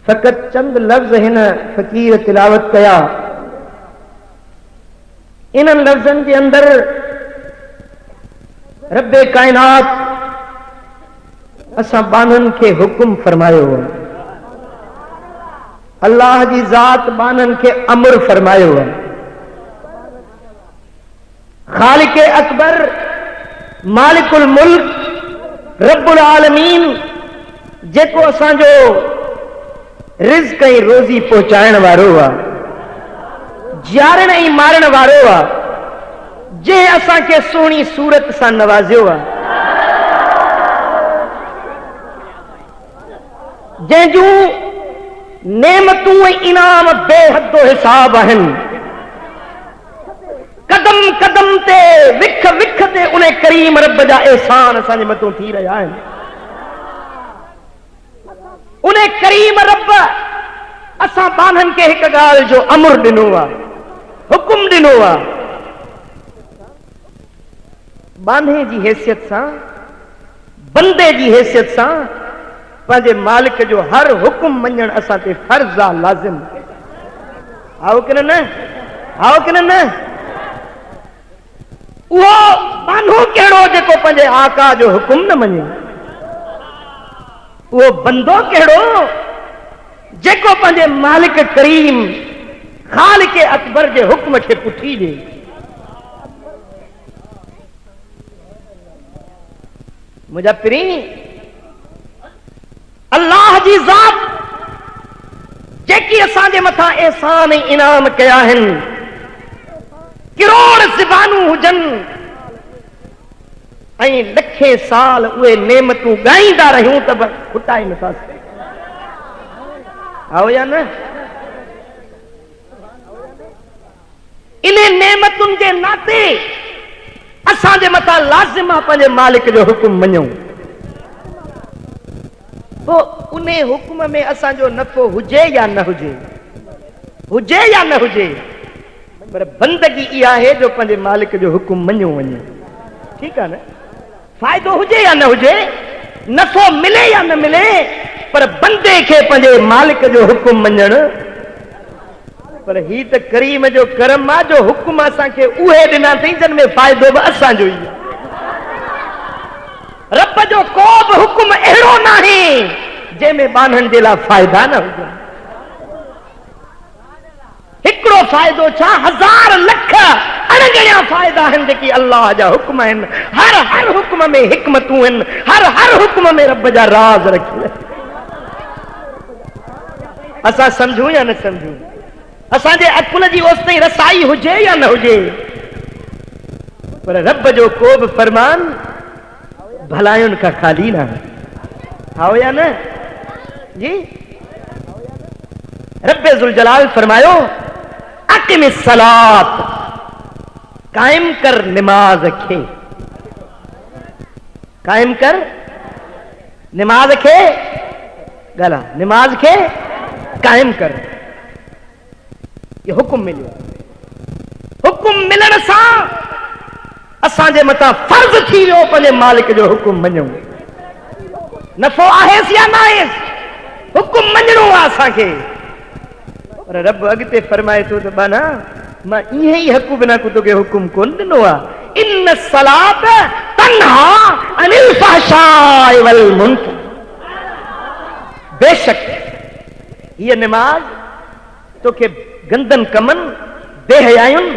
फकत चंद लफ्ज हिन फकीर तिलावत कया। इन लफ्जन के अंदर रब्बे कायनात असा बानन के हुक्म फरमायो, अल्लाह जी जात बानन के अमर फरमायो। खालिक अकबर मालिकुल मुल्क रब्बुल आलमीन जेको असांजो रिज़्क़ ऐं रोज़ी पहुचाइण वारो आहे, जारण ऐं मारण वारो आहे, जे असांखे सुहिणी सूरत सां नवाज़ियो आहे, जंहिंजूं नेमतूं ऐं इनाम बेहदो हिसाब आहिनि। कदम कदम ते विख विख ते उन करीम रब जा एहसान असांजे मथां थी रहिया आहिनि। उन करीम रब असां बाननि खे हिकु ॻाल्हि जो अमर ॾिनो आहे, हुकुम ॾिनो आहे। बाने जी हैसियत सां, बंदे जी हैसियत सां पंहिंजे मालिक जो हर हुकुम मञण असां ते फर्ज़ आहे, लाज़िम। आओ कि न, आओ कि न। उहो बानो कहिड़ो जेको पंहिंजे आका जो हुकुम न मञे, उहो बंदो कहिड़ो जेको पंहिंजे मालिक करीम खालिक अकबर जे हुक्म खे पुठी ॾे। मुंहिंजा पिरी अल्लाह जी ज़ात जेकी असांजे मथां एहसान ऐं इनाम कया आहिनि, करोड़ ज़बानूं हुजनि ऐं लखे साल उहे नेमतूं ॻाईंदा रहियूं त बि खुटाए नथा सघूं। आओ या न? इन नेमतुनि जे नाते असांजे मथां लाज़िम आहे पंहिंजे मालिक जो हुकुम मञूं। पोइ उन हुकुम में असांजो नफ़ो हुजे या न हुजे, हुजे या न हुजे, पर बंदगी इहा आहे जो पंहिंजे मालिक जो हुकुम मञियो वञे। ठीकु आहे न? फ़ाइदो हुजे या न हुजे, नफ़ो मिले या न मिले, पर बंदे खे पंहिंजे मालिक जो हुकुम मञण। पर ही त करीम जो करम आहे जो हुकुम असांखे उहे ॾिना अथई जिन में फ़ाइदो बि असांजो ई आहे। रब जो को बि हुकुम अहिड़ो न आहे जंहिंमें बाननि जे लाइ फ़ाइदा न हुजनि। हिकिड़ो फ़ाइदो छा, हज़ार लख अणगणिया फ़ाइदा आहिनि जेकी अल्लाह जा हुक्म आहिनि। हर हर हुक्म में हिकमतूं आहिनि, हर हर हुक्म में रब जा राज़ रखियल आहिनि। असां सम्झूं या न सम्झूं, असांजे अकुल जी ओस ताईं रसाई हुजे या न हुजे, पर रब जो को बि फरमान भलायुनि खां ख़ाली न आहे। आओ या न जी? रब्बे ज़ुल जलाल फरमायो, अक़िमिस सलात, कायम कर निमाज खे, कायम कर निमाज खे, गला निमाज खे कायम कर। ये हुकुम मिलियो। हुकुम मिलण सां असांजे मथां फर्ज़ थी वियो पंहिंजे मालिक जो हुकुम मञूं। नफ़ो आहेसि या न आहेसि, हुकुम मञणो आहे असांखे। पर रब अॻिते फरमाए थो त बाना मां ईअं ई हक़ बिना को तोखे हुकुम कोन ॾिनो आहे। इन सलात तन्हा अनिल फ़हशाइ वल मुनकर, बेशक हीअ निमाज़ तोखे गंदन कमनि, बेहयायुनि,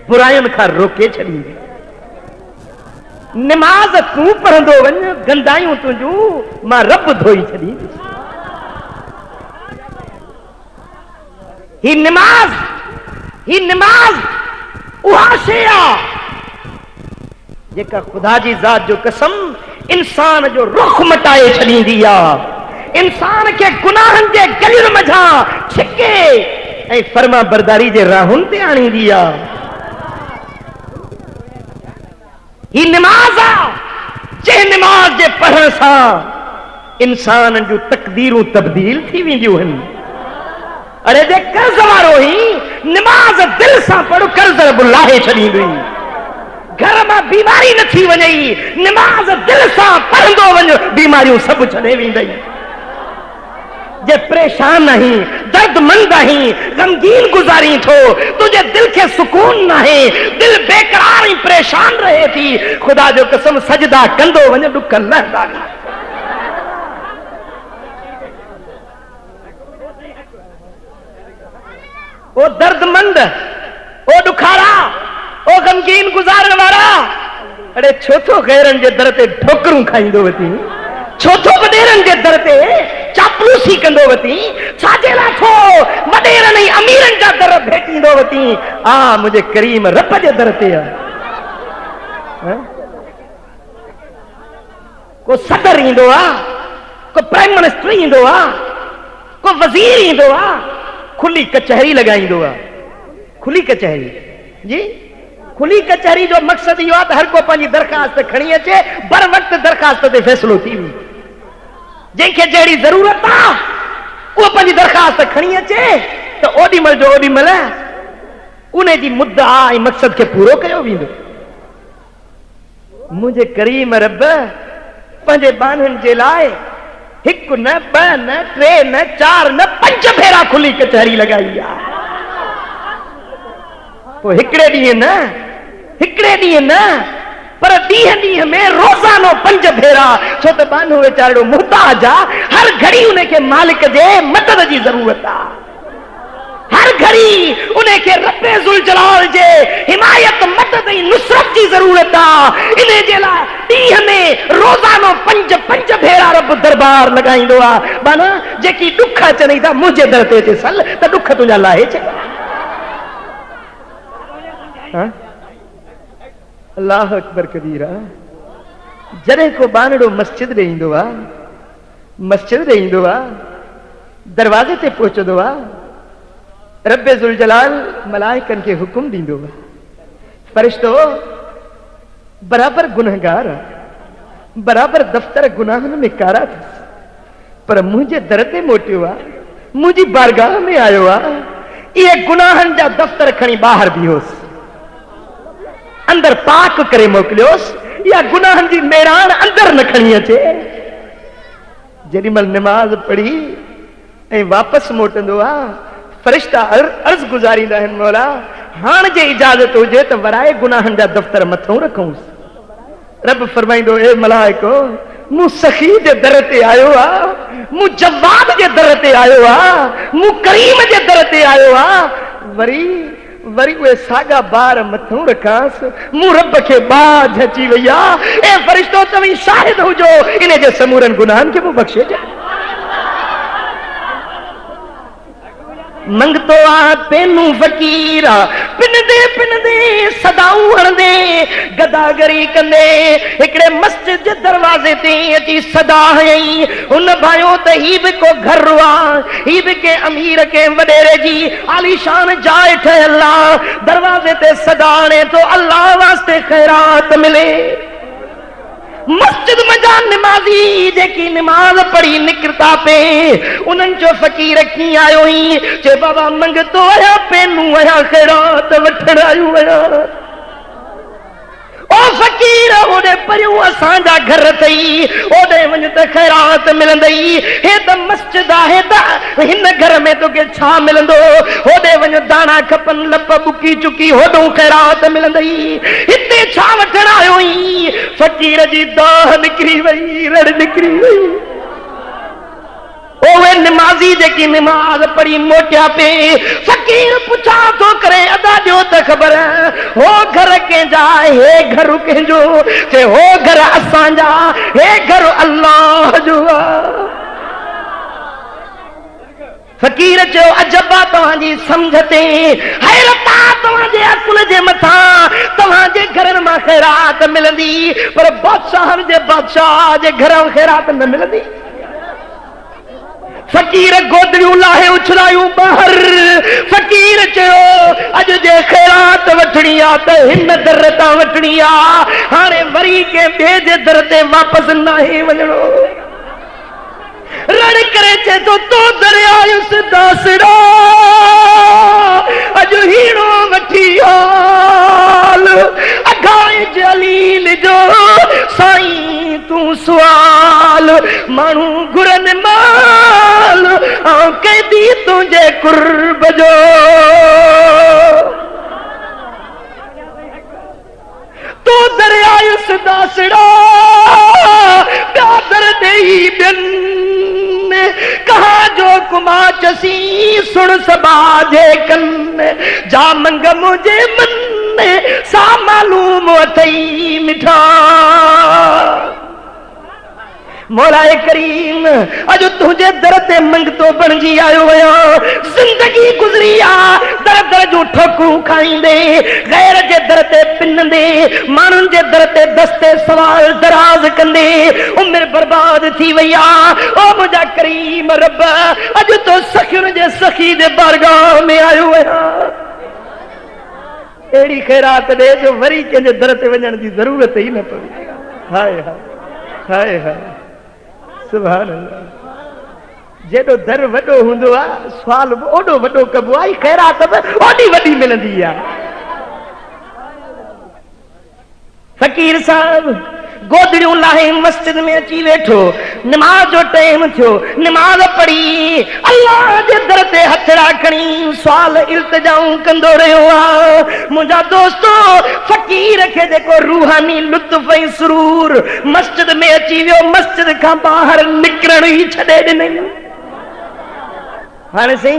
बुरायुनि खां रोके छॾींदी। निमाज़ तूं पढ़ंदो वञ, गंदायूं तुंहिंजूं मां रब धोई छॾींदी। ही निमाज़ उहा शइ आहे जेका ख़ुदा जी ज़ात जो कसम इंसान जो रुख मटाए छॾींदी आहे, इंसान खे गुनाहनि जे गलियुनि मझां छिके ऐं फर्मा बरदारी जे राहुनि ते आणींदी आहे। ही निमाज़ आहे जंहिं निमाज़ जे पढ़ण सां इंसान जूं तक़दीरूं तब्दील थी वेंदियूं आहिनि। अरे जे कर्ज़ वारो ई निमाज़ दिल सां पढ़, कर्ज़ रब लाहे छॾींदी। घर मां बीमारी न थी वञे, निमाज़ दिल सां पढ़ंदो वञ, बीमारियूं सभु छॾे वेंदई। जे परेशान नहीं, दर्दमंद नहीं, गमगीन गुजारी थो, तुझे दिल के सुकून नहीं, दिल बेकरार ही परेशान रहे थी। खुदा जो कसम सजदा कंदो वञ दुख लहंदा नहीं। ओ दर्दमंद, ओ दुखारा, ओ गमगीन गुजारण वारा, अरे छोथो गैरन जे दर ते ठोकरूं खाईंदो वती, छोथो वडेरन जे दर ते चापलूसी कंदो वती, छाजेला थो वडेरन ऐं अमीरन जा दर भेटींदो वती। आ मुझे करीम रब जे दर ते आ। को सदर ईंदो आ, को प्राइम मिनिस्टर ईंदो आ, को वजीर ईंदो आ, खुली कचहरी लगाईंदो आ। खुली कचहरी जी, खुली कचहरी जो मकसद इहो आहे त हर को पंहिंजी दरख़्वास्त खणी अचे, बर वक्त दरख़्वास्त ते फ़ैसिलो थी वई। जंहिंखे जहिड़ी ज़रूरत आहे उहो पंहिंजी दरख़्वास्त खणी अचे त ओॾी महिल जो ओॾी महिल उन जी मुद्दा ऐं मक़सद खे पूरो कयो वेंदो। मुंहिंजे करीम रब पंहिंजे बाननि जे लाइ हिकु न, ॿ न, टे न, चार न, 5 भेरा खुली कचहरी लॻाई आहे। पोइ हिकिड़े ॾींहुं न, हिकिड़े ॾींहुं न, पर ॾींहं ॾींहं में रोज़ानो 5 भेरा, छो त बानो वीचारो मुहताज आहे, हर घड़ी उनखे मालिक जे मदद जी ज़रूरत आहे। हर घड़ी उनखे रब ज़ुल जलाल जे हिमायत मदद ऐं नुसरत जी ज़रूरत आहे। इन जे लाइ ॾींहं में रोज़ानो 5 भेरा रब दरबार लॻाईंदो आहे। माना जेकी ॾुख अचनि था मुंहिंजे दर ते अचे सल त ॾुख तुंहिंजा लाहे छॾ। अल्लाह अकबर कबीरा। जॾहिं को बानड़ो मस्जिद ॾे ईंदो आहे, मस्जिद ॾे ईंदो आहे, दरवाज़े ते पहुचंदो आहे, रब ज़ुल जलाल मलाइकनि खे हुकुम ॾींदो आहे, फ़रिश्तो बराबर गुनहगार आहे, बराबर दफ़्तर गुनाहनि में कारा अथसि, पर मुंहिंजे दर ते मोटियो आहे, मुंहिंजी बारगाह में आयो आहे। इहे गुनाहनि जा दफ़्तर खणी ॿाहिरि बीहोसि, अंदर पाक करे मोकिलियोसि, या गुनाहनि जी मेरान अंदर न खणी अचे। जेॾी महिल निमाज़ पढ़ी ऐं वापसि मोटंदो आहे, फरिश्ता अर्ज़ गुज़ारींदा आहिनि, मौला हाणे जे इजाज़त हुजे त वराए गुनाहनि जा दफ़्तर मथां रखूंसि। रब फरमाईंदो, ए मलाइको, मूं सखी जे दर ते आयो आहे, मूं जवाद जे दर ते आयो आहे, मूं करीम जे दर ते आयो आहे। वरी वरी उहे साॻा ॿार मथां रखांसि, मूं रब खे बाझ अची वई आहे। ए फ़रिश्तो तव्हीं शाहिद हुजो, इन जे समूरनि गुनाहनि खे मूं बख़्शे ॾियां। मंगतो आ पेनू फ़कीर, पिनदे सदाऊं हणंदे, गदागरी कंदे हिकिड़े मस्जिद जे दरवाज़े ते अची सदा हयईं। हुन भायो त ही बि को घर आहे, ही बि के अमीर के वॾेरे जी आलीशान जाइ ठहियल आहे। दरवाज़े ते सदा हणे तो अल्लाह वास्ते ख़ैरात मिले। मस्जिद में जा निमाज़ी जेकी निमाज़ पढ़ी निकिरता पे, उन्हनि जो फ़कीर कीअं आयो ही, चए बाबा मंगतो आया पेनू आया ख़ैरात वठण आयो आया। ओ फ़कीर ओॾे परियूं असांजा घर अथई, ओॾे वञ त ख़ैरात मिलंदई। हे त मस्जिद आहे त हिन घर में तोखे छा मिलंदो, होॾे वञ दाणा खपनि लप बुकी चुकी, होॾो ख़ैरात मिलंदई। हिते छा वठण आयो ही? फ़कीर जी दाह निकिरी वई, रड़ निकिरी वई। ओवे निमाज़ी जेकी निमाज़ पढ़ी मोटिया पे, फ़कीर पुछा थो करे, अदा ॾियो त ख़बर हो घर कंहिंजा, हे घर कंहिंजो? चए हो घर असांजा, हे घर अल्लाह जो आहे। फ़कीर चयो अजबा तव्हांजी सम्झ ते, हैरत आहे तव्हांजे अकुल जे मथां। तव्हांजे घरनि मां ख़ैरात मिलंदी, पर बादशाह जे बादशाह जे घर में ख़ैरात न मिलंदी। फ़कीर गोदड़ियूं लाहे उछलायूं ॿाहिरि। फ़कीर चयो अॼु जे ख़ैरात वठणी आहे त हिन दर तां वठणी आहे, हाणे वरी कंहिं ॿिए जे दर ते वापसि नाहे वञणो। रण करे चए तो दरियायुस दासड़ा, अॼु हीणो वठी हाल अघाए जलील जो साईं तूं सुवाल। माण्हू घुरनि माल, कैदी तुझे कुर्ब जो तू दरियाए सदासड़ा प्यादर दे बिन कहा जो कुमा चसी सुन सबाजे कन जा मंग मुझे मन सा मालूम थई मिठा मौलाए करीम अज तुझे दर ते मंगतो बणजी आयो आया जिंदगी गुजरी आ दर दर जो ठोकू खाईंदे गैर जे दर ते पिनंदे मानुन जे दर ते दस्ते सवाल दराज कंदे उम्र बर्बाद थी वया ओ मुझा करीम रब अज तो सखियुन जे सखी दे बारगाह में आयो आया एड़ी खैरात दे जो वरी के दर ते वञण दी जरूरत ही न पवे हाय हाय हाय हाय सुभान अल्लाह जेडो दर वडो हुंदो आ सवाल ओडो वडो कबो आई खैरात ओडी वडी मिलंदी आ फकीर साहब गोदड़ियों लाहे मस्जिद में अची वेठो नमाज जो टाइम थियो नमाज पढ़ी अल्लाह जे दर ते हथ राखणी सवाल इल्तिजाऊं कंदो रहियो आ मुंहिंजा दोस्तो फकीर खे जेको रूहानी लुत्फ ऐं सुरूर मस्जिद में अची वियो मस्जिद खां ॿाहिरि निकिरण ई छॾे ॾिनई हाणे सही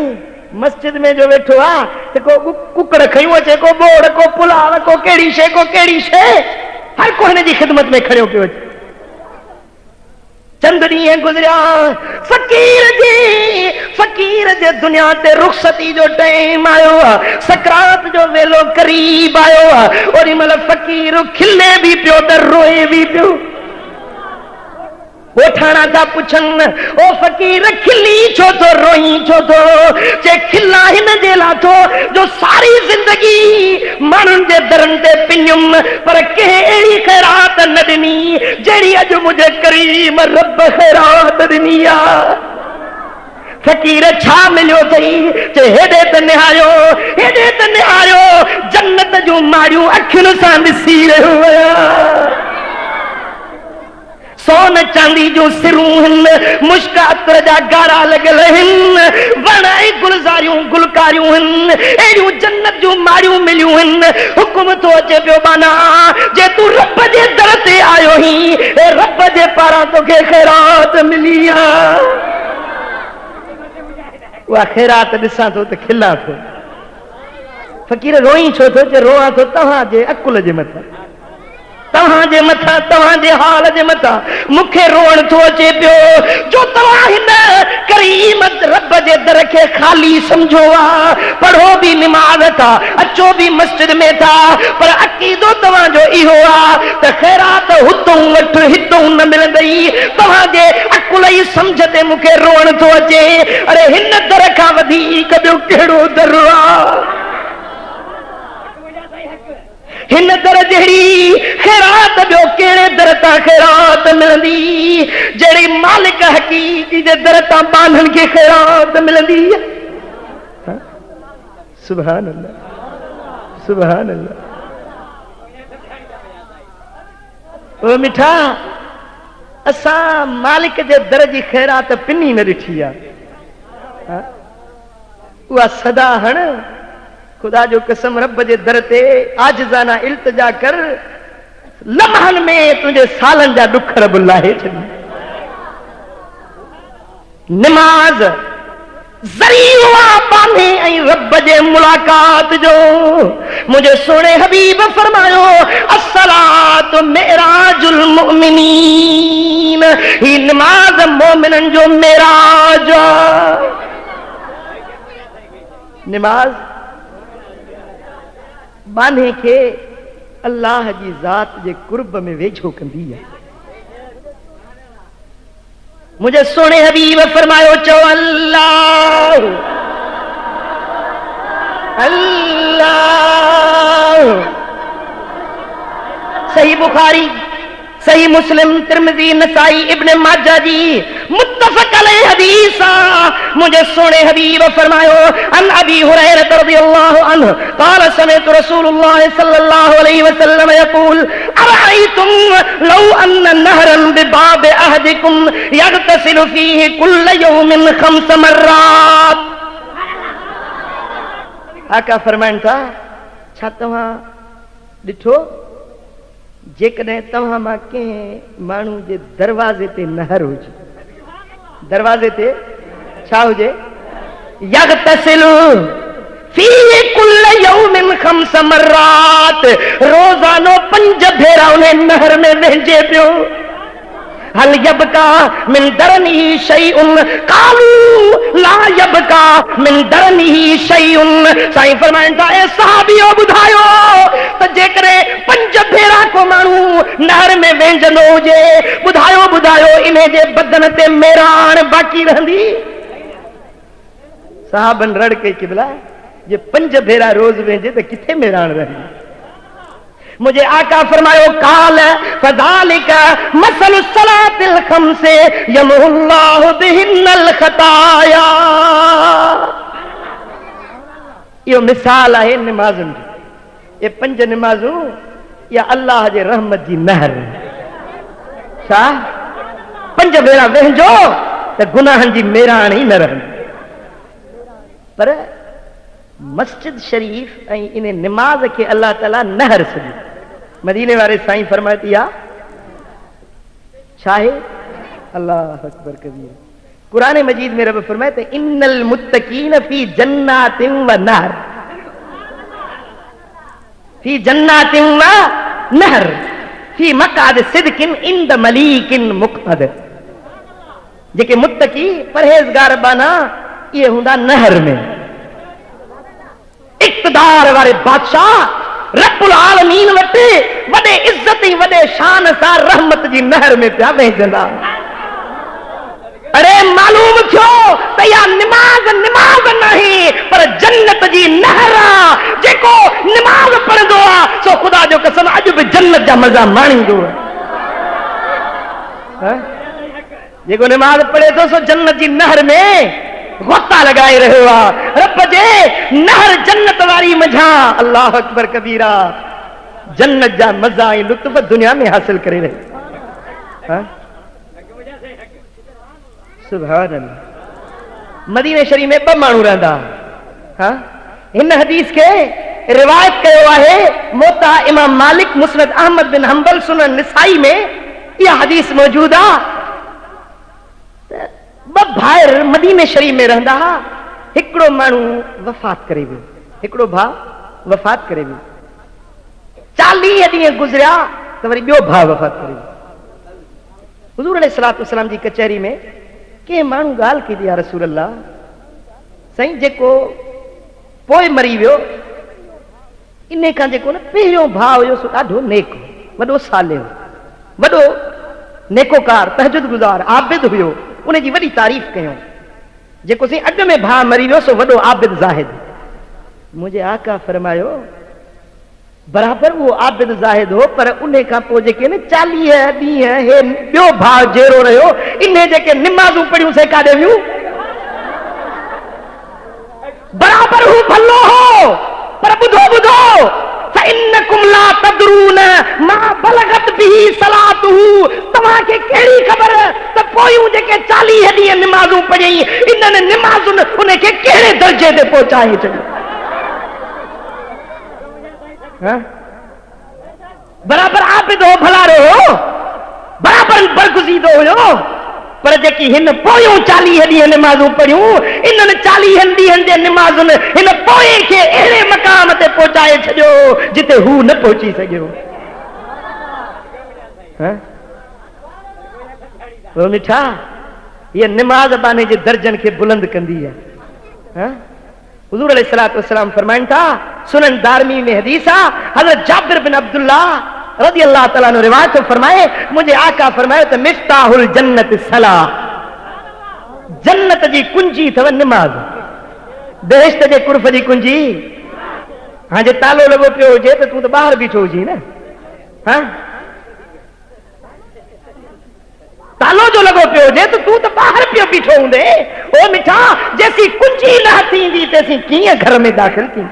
मस्जिद में जो वेठो आ त को कुकड़ खयूं अचे को बोड़ को पुलाव को कहिड़ी शइ हर को हिन जी ख़िदमत में खड़ो पियो अचे चंद ॾींहं गुज़रिया फकीर जे दुनिया ते रुख़सती जो टाइम आयो आहे सकरात जो वेलो करीब आयो आहे ओॾी महिल फकीर खिले भी पियो त रोए भी पियो वो ठाणा था पुछन ओ फकीर खिली छो तो रोई छो तो जे खिला हिन जे लाथो जो सारी जिंदगी मानुन जे दरन ते पिञुम पर के एड़ी खैरात न ॾिनी जेड़ी अज मुझे करीम रब खैरात ॾिनी आ फकीर छा मिलियो थई जे हेॾे त निहारियो जन्नत जूं मारियूं अखियुनि सां ॾिसी रहियो आहियां सोन चांदी जो सिरूं हिन मुश्क अतर जा गारा लॻल हिन वण ऐं गुलज़ारियूं गुलकारियूं हिन अहिड़ियूं जन्नत जूं मारियूं मिलियूं हिन हुकुम थो अचे पियो बाना जे तूं रब जे दर ते आयो ही रब जे पारां तोखे खैरात मिली आहे उहा खैरात ॾिसां थो त खिलां थो फकीर रोई छो थो जे रोआं थो तव्हांजे अकुल जे मथां तव्हांजे मथां तव्हांजे हाल जे मथां मूंखे रोअण थो अचे पियो जो तव्हां हिन करीम रब जे दर खे ख़ाली समझो आहे पढ़ो भी निमाज़ था अचो भी मस्जिद में था पर अक़ीदो तव्हांजो इहो आहे त खैरात हुतों वठ हितों न मिलंदई तव्हांजे अकुल ई समझ ते मूंखे रोअण थो अचे अरे हिन दर खां वधीक ॿियो कहिड़ो दर आहे हिन दर जहिड़ी खैरात ॿियो कहिड़े दर तां खैरात मिलंदी जहिड़ी मालिक हक़ीक़ी जे दर तां बाननि खे खैरात मिलंदी सुभान अल्लाह सुभान अल्लाह ओ मिठा असां मालिक जे दर जी खैरात पिनी न ॾिठी आहे उहा सदा हण खुदा जो कसम रब जे दर ते आजिज़ाना इल्तिजा कर लम्हनि में तुंहिंजे सालनि जा ॾुख रब लाहे छॾी निमाज़ ज़रियो बांधे ऐं रब जे मुलाकात जो मुंहिंजे सोणे हबीब फरमायो अस्सलातु मेराजुल मुमिनीन ही निमाज़ मोमिननि जो मेराज निमाज़ बाने के अल्लाह जी ज़ात जे कुर्ब में वेझो कंदी है मुझे सोने हबीब फरमायो चो अल्लाह अल्लाह सही बुखारी सही मुस्लिम तिरमिज़ी नसाई इब्न माजा जी मुत्तफ़क़ अलैहि हदीस मुझे सोने हबीब फरमायो अन अबी हुरैरा रज़ियल्लाहु अन्हु क़ाल समिअतु रसूलुल्लाह सल्लल्लाहु अलैहि वसल्लम यक़ूल अरअयतुम लौ अन्न नहरन बिबाब अहदिकुम यगतसिलु फीहि कुल्ल यौमिन 5 मर्रात। आका फरमाइनि था छा तव्हां ॾिठो जेकॾहिं तव्हां मां कंहिं माण्हू जे दरवाज़े ते नहर हुजे, दरवाज़े ते छा हुजे, यगतसिलु फीहि कुल्ल यौमिन 5 मर्रात, रोज़ानो 5 भेरा उन नहर में वहिजे पियो। हल यबका मिन दरनी शैउन कालू ला यबका मिन दरनी शैउन। साईं फरमाइनि था ए सहाबियो ॿुधायो त जेकॾहिं 5 भेरा को माण्हू नहर में वेंजंदो हुजे, ॿुधायो ॿुधायो इन जे बदन ते मेराण बाक़ी रहंदी? साहबन रड़ के किबला जे 5 भेरा रोज वेंजे त किथे मेराण रहंदी? मुझे आका फरमायो काल फदालिका मसलु सलातिल खम्से यमहुल्लाहु बिहिन्नल खताया। यो मिसाल है नमाज़ुन जी। ये 5 नमाज़ूं या अल्लाह जे रहमत जी नहर। छा 5 भेरा वेंजो त गुनाहन जी मेराण ही न रहंदी। पर मस्जिद शरीफ ऐं इन नमाज के अल्लाह ताला नहर सॼी मदीने वारे साईं फरमाए थी छा है अल्लाह अकबर कबीर। कुरान मजीद में रब फरमाए त इन्नल मुत्तकीन फी जन्नातिन व नहर, फी जन्नातिन व नहर फी मकाद सिद्किन इंद मलीकिन मुक़तदर। जेके मुत्तकी परहेज़गार बाना ये हुंदा नहर में, इक़्तिदार वारे बादशाह रब्बुल आलमीन वटि वॾे इज़्ज़त ऐं वॾे शान सां रहमत जी नहर में पिया वेंजंदा। अरे मालूम थियो त इहा निमाज़ निमाज़ नहीं पर जन्नत जी नहर आहे। जेको निमाज़ पढ़ंदो आहे सो ख़ुदा जो कसम अॼु बि जन्नत जा मज़ा माणींदो आहे। जेको निमाज़ पढ़े थो सो जन्नत जी नहर में गोता लगाए रहियो आहे। रब जे नहर जन्नत वारी मझा अल्लाह अकबर कबीरा जन्नत जा मज़ा ऐं लुत्फ़ दुनिया में हासिल करे रहे। सुभान अल्लाह। मदीने शरीफ में 2 माण्हू रहंदा। हिन हदीस के रिवायत कयो आहे मोता इमाम मालिक, मुस्नद अहमद बिन हंबल, सुनन निसाई में इहा हदीस मौजूद आहे। 2 भाइर मदीने शरीफ में रहंदा हा। हिकिड़ो माण्हू वफ़ात करे वियो, हिकिड़ो भाउ वफ़ात करे वियो। 40 ॾींहं गुज़रिया त वरी ॿियो भाउ वफ़ात करे वियो। हुज़ूर अलैहिस्सलातु वस्सलाम जी कचहरी में के माण्हू ॻाल्हि कई या रसूल अल्लाह, साईं जेको पोइ मरी वियो इन खां जेको न पहिरियों भाउ हुयो सो ॾाढो नेक, वॾो साले, वॾो नेकोकार, तहजुद गुज़ार, आबिद हुयो, उन जी वॾी तारीफ़ कयूं। जेको साईं अॻ में भाउ मरी वियो सो वॾो आबिद ज़ाहिद। मुंहिंजे आका फरमायो बराबर वो आबिद ज़ाहिद हो, पर उन खां पोइ जेके न 40 ॾींहं हे ॿियो भाउ जहिड़ो रहियो। इन जेके निमाज़ूं पढ़ियूं से काॾे वियूं? बराबर हू भलो हो, पर ॿुधो ॿुधो फइन्नकुम ला तदरून मा बलगत बिही सलातुहु। तव्हांखे कहिड़ी ख़बर त पोयूं जेके 40 ॾींहं निमाज़ूं पढ़ियई इन्हनि निमाज़ुनि उनखे कहिड़े दर्जे ते पहुचाए छॾियो। बराबर आबिद हो, भलारो हो, बराबर बरगुज़ीदो हुयो, पर जेकी हिन पोयूं 40 ॾींहं निमाज़ूं पढ़ियूं इन्हनि 40 ॾींहंनि जे निमाज़ुनि हिन पोए खे अहिड़े मक़ाम ते पहुचाए छॾियो जिते हू न पहुची सघियो। वो मिठा ये निमाज़ बाने जे दर्जन खे बुलंद कंदी आहे। हुज़ूर अलैहिस्सलातु वस्सलाम फरमाइनि था, सुनन दारमी में हदीस आहे, हज़रत जाबिर बिन अब्दुल्लाह रज़ी अल्लाह तआला अन्हु रिवायत फरमाए, मुझे आका फरमायो त मिफ्ताहुल जन्नत सलाह, जन्नत जी कुंजी अथव निमाज़, बेहिश्त जे कुर्फ़ जी कुंजी। हाँ जे तालो लॻो पियो हुजे त तूं त ॿाहिरि बीठो हुजी न। तालो जो लॻो पियो हुजे त तूं त ॿाहिरि पियो बीठो हूंदे। ओ मिठा जेसी कुंजी न थींदी तेसी कीअं घर में दाख़िल थी?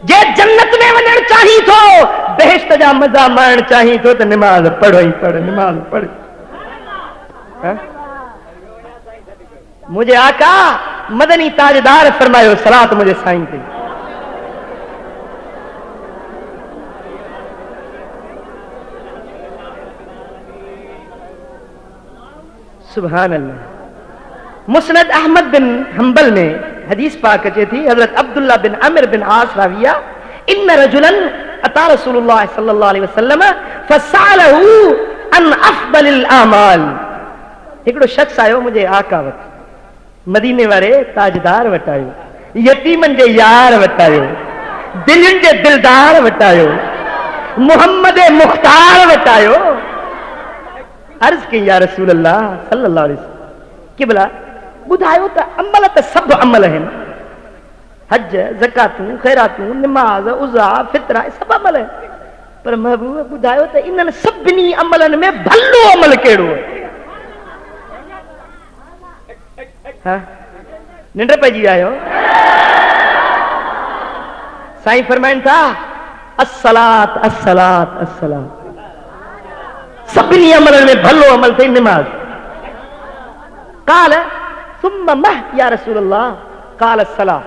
जे जन्नत में वञण चाही थो, बेहश्त जा मजा माण चाहिए तो नमाज पढ़ो ही पढ़, नमाज पढ़। मुझे आका मदनी ताजदार फरमायो सलात मुझे साईं थी। सुभान अल्लाह। मुस्नद अहमद बिन हंबल में हदीस पाक अचे थी, हजरत अब्दुल्ला बिन अमिर बिन आस राविया, इन्न रजुलन अता रसूलुल्लाह सल्लल्लाहु अलैहि वसल्लम फसअलहु अन अफदलिल आमाल। हिकिड़ो शख्स आयो मुझे आका वटि, मदीने वारे ताजदार वटि आयो, यतीमन जे यार वटि आयो, दिलनि जे दिलदार वटि आयो, मोहम्मद मुख्तार वटि आयो। अर्ज कई या रसूल अल्लाह सल्लल्लाहु अलैहि वसल्लम, किबला बुधायो त अमल त सब अमल हैं, हज ज़कातूं खैरातूं नमाज उज़ा फितरा सब अमल है, पर महबूब बुधायो त इन्हनि सभिनी अमलन में भलो अमल कहिड़ो है? हाँ निंड पइजी आयो। साईं फरमाइनि था अस्सलात अस्सलात अस्सलात, सभिनी अमलन में भलो अमल थे नमाज। काल सुम्मा मह या रसूल अल्लाह, काल अस्सला।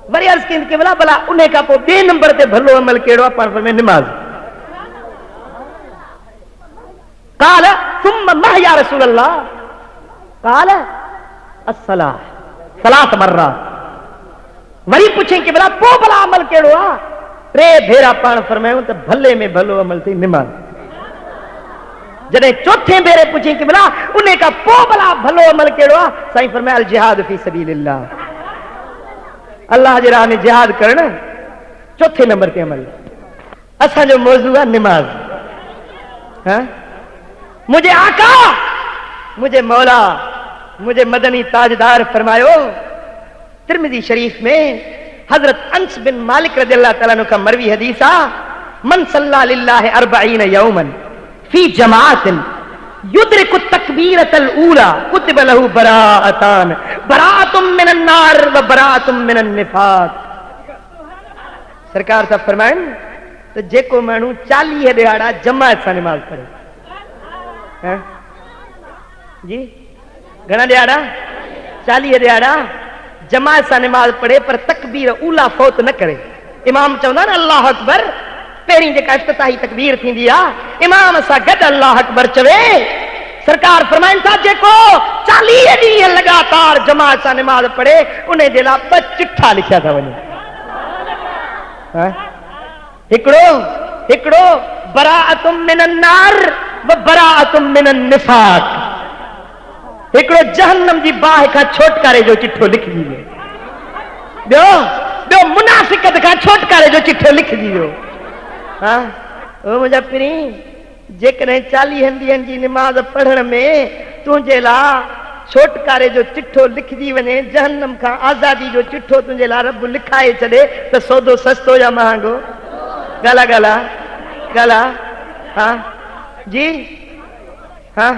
वरी अर्ज कई के भला उन्हें का पोइ बे नंबर ते भलो अमल कहिड़ो आहे? पर में नमाज। काल सुम्मा मह या रसूल अल्लाह, काल अस्सला सलात मर्रा। वरी पुछे कि भला पोइ भला अमल कहिड़ो आहे? टे भेरा पाण फरमायूं त भले में भलो अमल थी नमाज। जॾहिं चौथे भेरे पुछी कि भला उन्हें का पोइ भला भलो अमल कहिड़ो आहे? साईं फरमाया अल जिहाद फी सबीलिल्लाह, अल्लाह जे राह में जिहाद करण चौथे नंबर ते अमल। असांजो मौजू आहे नमाज। हाँ? मुझे आका मुझे मौला मुझे मदनी ताजदार फरमायो, तिरमिज़ी शरीफ में हजरत अंस बिन मालिक रज़ियल्लाहु तआला अन्हु का मरवी हदीस आ, मन सल्ला लिल्लाहि 40 यौमन फी जमाअतिन युद्रिकु तकबीरतल ऊला कुतिब लहू बराअतान, बराअतुम मिनन नार व बराअतुम मिनन निफाक। सरकार साहब फरमाइन तो जेको माण्हू 40 ॾियारा जमात सां नमाज पढ़े, हाँ? जी घणा ॾियारा? 40 ॾियारा जमात सां नमाज पढ़े, पर तकबीर ऊला फौत न करे। इमाम चवंदा न अल्लाह अकबर, पहिरीं जेका इफ्तिताही तकबीर थींदी आहे इमाम सां गॾु अल्लाह अकबर चवे। सरकार फरमाइनि था जेको 40 ॾींहं लगातार जमात सां नमाज पढ़े उन जे लाइ 2 चिठा लिखिया था वञनि। हिकिड़ो बराअतुम मिनन नार व बराअतुम मिनन निफाक, हिकिड़ो जहन्नम जी बाहि खां छोटकारे जो चिठो लिखजी वियो, ॿियो मुनाफ़िक़त खां छोटकारे जो चिठो लिखजी वियो। हाँ ओ मुंहिंजा पिरी, जेकॾहिं 40 ॾींहंनि जी नमाज पढ़ण में तुंहिंजे लाइ छोटकारे जो चिठो लिखजी वञे, जहन्नम खां आज़ादी जो चिठो तुंहिंजे लाइ रब लिखाए छॾे, त सौदो सस्तो या महांगो? ॻाल्हा ॻाल्हा ॻाल्हा। हाँ जी हाँ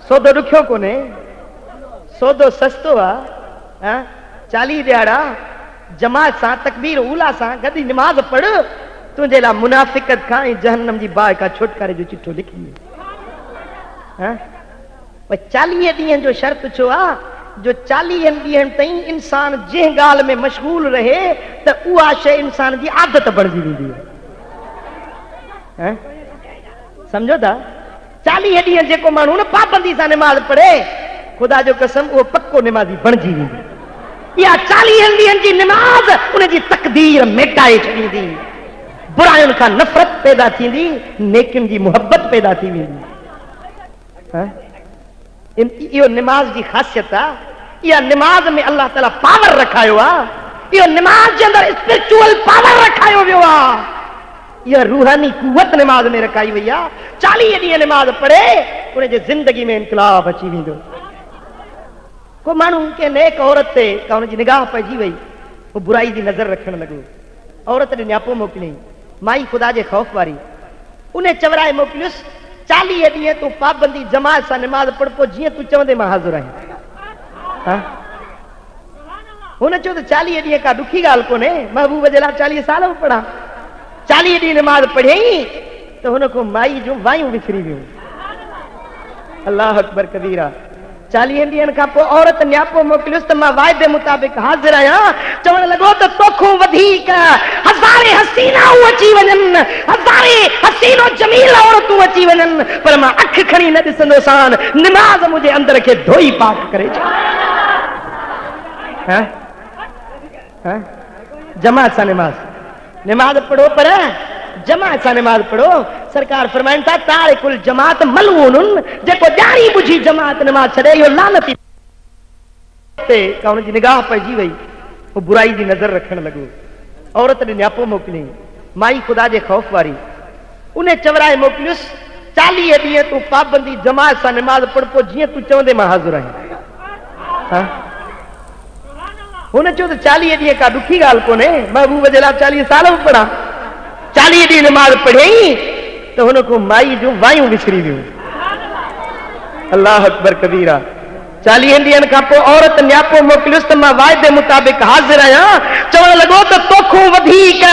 सौदो ॾुखियो कोन्हे, सौदो सस्तो आहे। हाँ 40 ॾियारा जमात सां तकबीर ऊला सां गॾु नमाज पढ़, तुंहिंजे लाइ मुनाफ़िक़त खां ऐं जहन्नम जी बाहि खां छुटकारे जो चिठो लिखी वियो। 40 ॾींहंनि जो शर्त छो आहे? जो 40 ॾींहंनि ताईं इंसान जंहिं ॻाल्हि में मशगूल रहे त उहा शइ इंसान जी आदत बणिजी वेंदी आहे। समझो था? 40 ॾींहं जेको माण्हू न पाबंदी सां नमाज पढ़े, ख़ुदा जो कसम उहो पक्को नमाज़ी बणिजी वेंदी। इहा 40 ॾींहंनि जी नमाज उनजी तकदीर मिटाए छॾींदी, बुराइयुनि खां नफ़रत पैदा थींदी, नेकियुनि जी मुहबत पैदा थी वेंदी। इहो नमाज जी ख़ासियत आहे। इहा नमाज में अल्लाह ताला पावर रखायो आहे। इहो नमाज जे अंदरि स्पिरिचुअल पावर रखायो वियो आहे। यह रूहानी कुवत नमाज में रखाई वही है। 40 ॾींहं नमाज पढ़े उनजे ज़िंदगी में इनकलाब अची वेंदो। को माण्हू के नेक औरत ते का उनजी निगाह पइजी वई, वो बुराई जी नज़र रखण लॻो। औरत ने न्यापो मोकिलियईं, माई ख़ुदा जे ख़ौफ़ वारी, उन्हें चवराए मोकिलियुसि 40 ॾींहं तूं पाबंदी जमात सां नमाज पढ़, पोइ जीअं तूं चवंदे मां हाज़िर आहियां। हुन चयो त 40 ॾींहं का ॾुखी ॻाल्हि कोन्हे, महबूब जे लाइ 40 साल बि पढ़ा। 40 ॾींहं नमाज़ पढ़ियई तो हुनको माई जो वायूं विसरी वियूं। अल्लाह अकबर कबीरा। 40 ॾींहंनि खां पोइ औरत न्यापो मोकिलियुसि त मां वाइदे मुताबिक़ हाज़िर आहियां। चवण लॻो त तोखूं वधीक हज़ारे हसीनाऊं अची वञनि, हज़ारे हसीनो जमील औरतूं अची वञनि, पर मां अखि खणी न ॾिसंदोसान। निमाज़ मुंहिंजे अंदर खे धोई पाक करे छॾ। जमात सां निमाज़ पढ़ो, पर जमात सां निमाज़ पढ़ो। सरकार फरमाइनि था तारिकुल जमात मलऊनुन, जेको ॼाणी बुझी जमात निमाज़ छॾे इहो लानती। हुन जी निगाह पइजी वई, वो बुराई जी नज़र रखण लॻो। औरत ॾे न्यापो मोकिलियईं, माई ख़ुदा जे ख़ौफ़ वारी, उन चवराए मोकिलियुसि 40 ॾींहं तूं पाबंदी जमात सां निमाज़ पढ़, पोइ जीअं तूं चवंदे मां हाज़िर आहियां। हुन चयो त 40 ॾींहं का ॾुखी ॻाल्हि कोन्हे, महबूब जे लाइ 40 साल बि पढ़ा। 40 ॾींहं निमाज़ पढ़ियई त हुनखो माई जूं वायूं विसरी वियूं। अल्लाह अकबर कबीरा। 40 ॾींहंनि खां पोइ औरत न्यापो मोकिलियुसि त मां वाइदे मुताबिक़ हाज़िर आहियां। चवण लॻो त तोखूं वधीक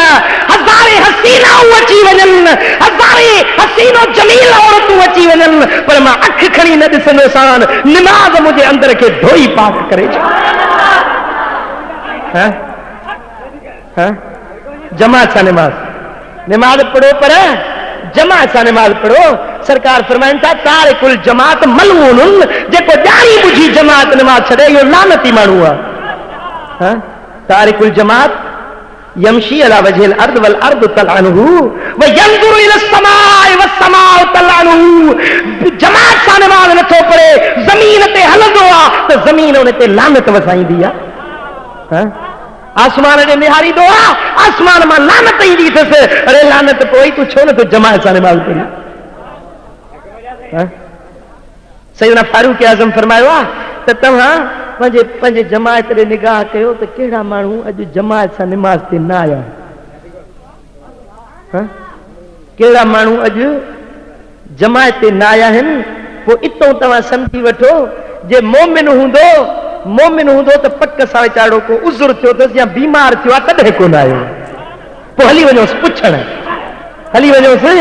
हज़ारे हसीनाऊं अची वञनि, हज़ारे हसीनो जमील औरतूं अची वञनि, पर मां अखि खणी न ॾिसंदोसान। निमाज़ मुंहिंजे अंदर खे धोई पाक करे छॾ। जमात सां निमाज़ पढ़ो, पर जमात सां निमाज़ पढ़ो। सरकार फरमाइनि था तारिकुल जमात मलऊनुन, जेको ॼाणी बुझी जमात निमाज़ छॾे इहो लानती माण्हू आहे। तारिकुल जमात यमशी अला वजहिल अर्द वल अर्द तलअनहु व यंजुरु इला समाए व समाउ तलअनहु। जमात सां निमाज़ नथो पढ़े, ज़मीन ते हलंदो आहे त ज़मीन उन ते लानत वसाईंदी आहे। आसमान ॾे निहारींदो आहे, आसमान मां लानत ईंदी अथसि। अरे लानत पोइ तूं छो नथो जमात सां निमाज़ पढ़ी? सैयदना फारूक आज़म फरमायो आहे त तव्हां पंहिंजे जमात ॾे निगाह कयो त कहिड़ा माण्हू अॼु जमात सां निमाज़ ते न आया। कहिड़ा माण्हू अॼु जमात ते न आया आहिनि। पोइ इतो तव्हां सम्झी वठो, जे मोमिन हूंदो त पक सां वीचारो को उज़ुर थियो अथसि या बीमार थियो आहे तॾहिं कोन आयो। पोइ हली वञोसि पुछण, हली वञोसि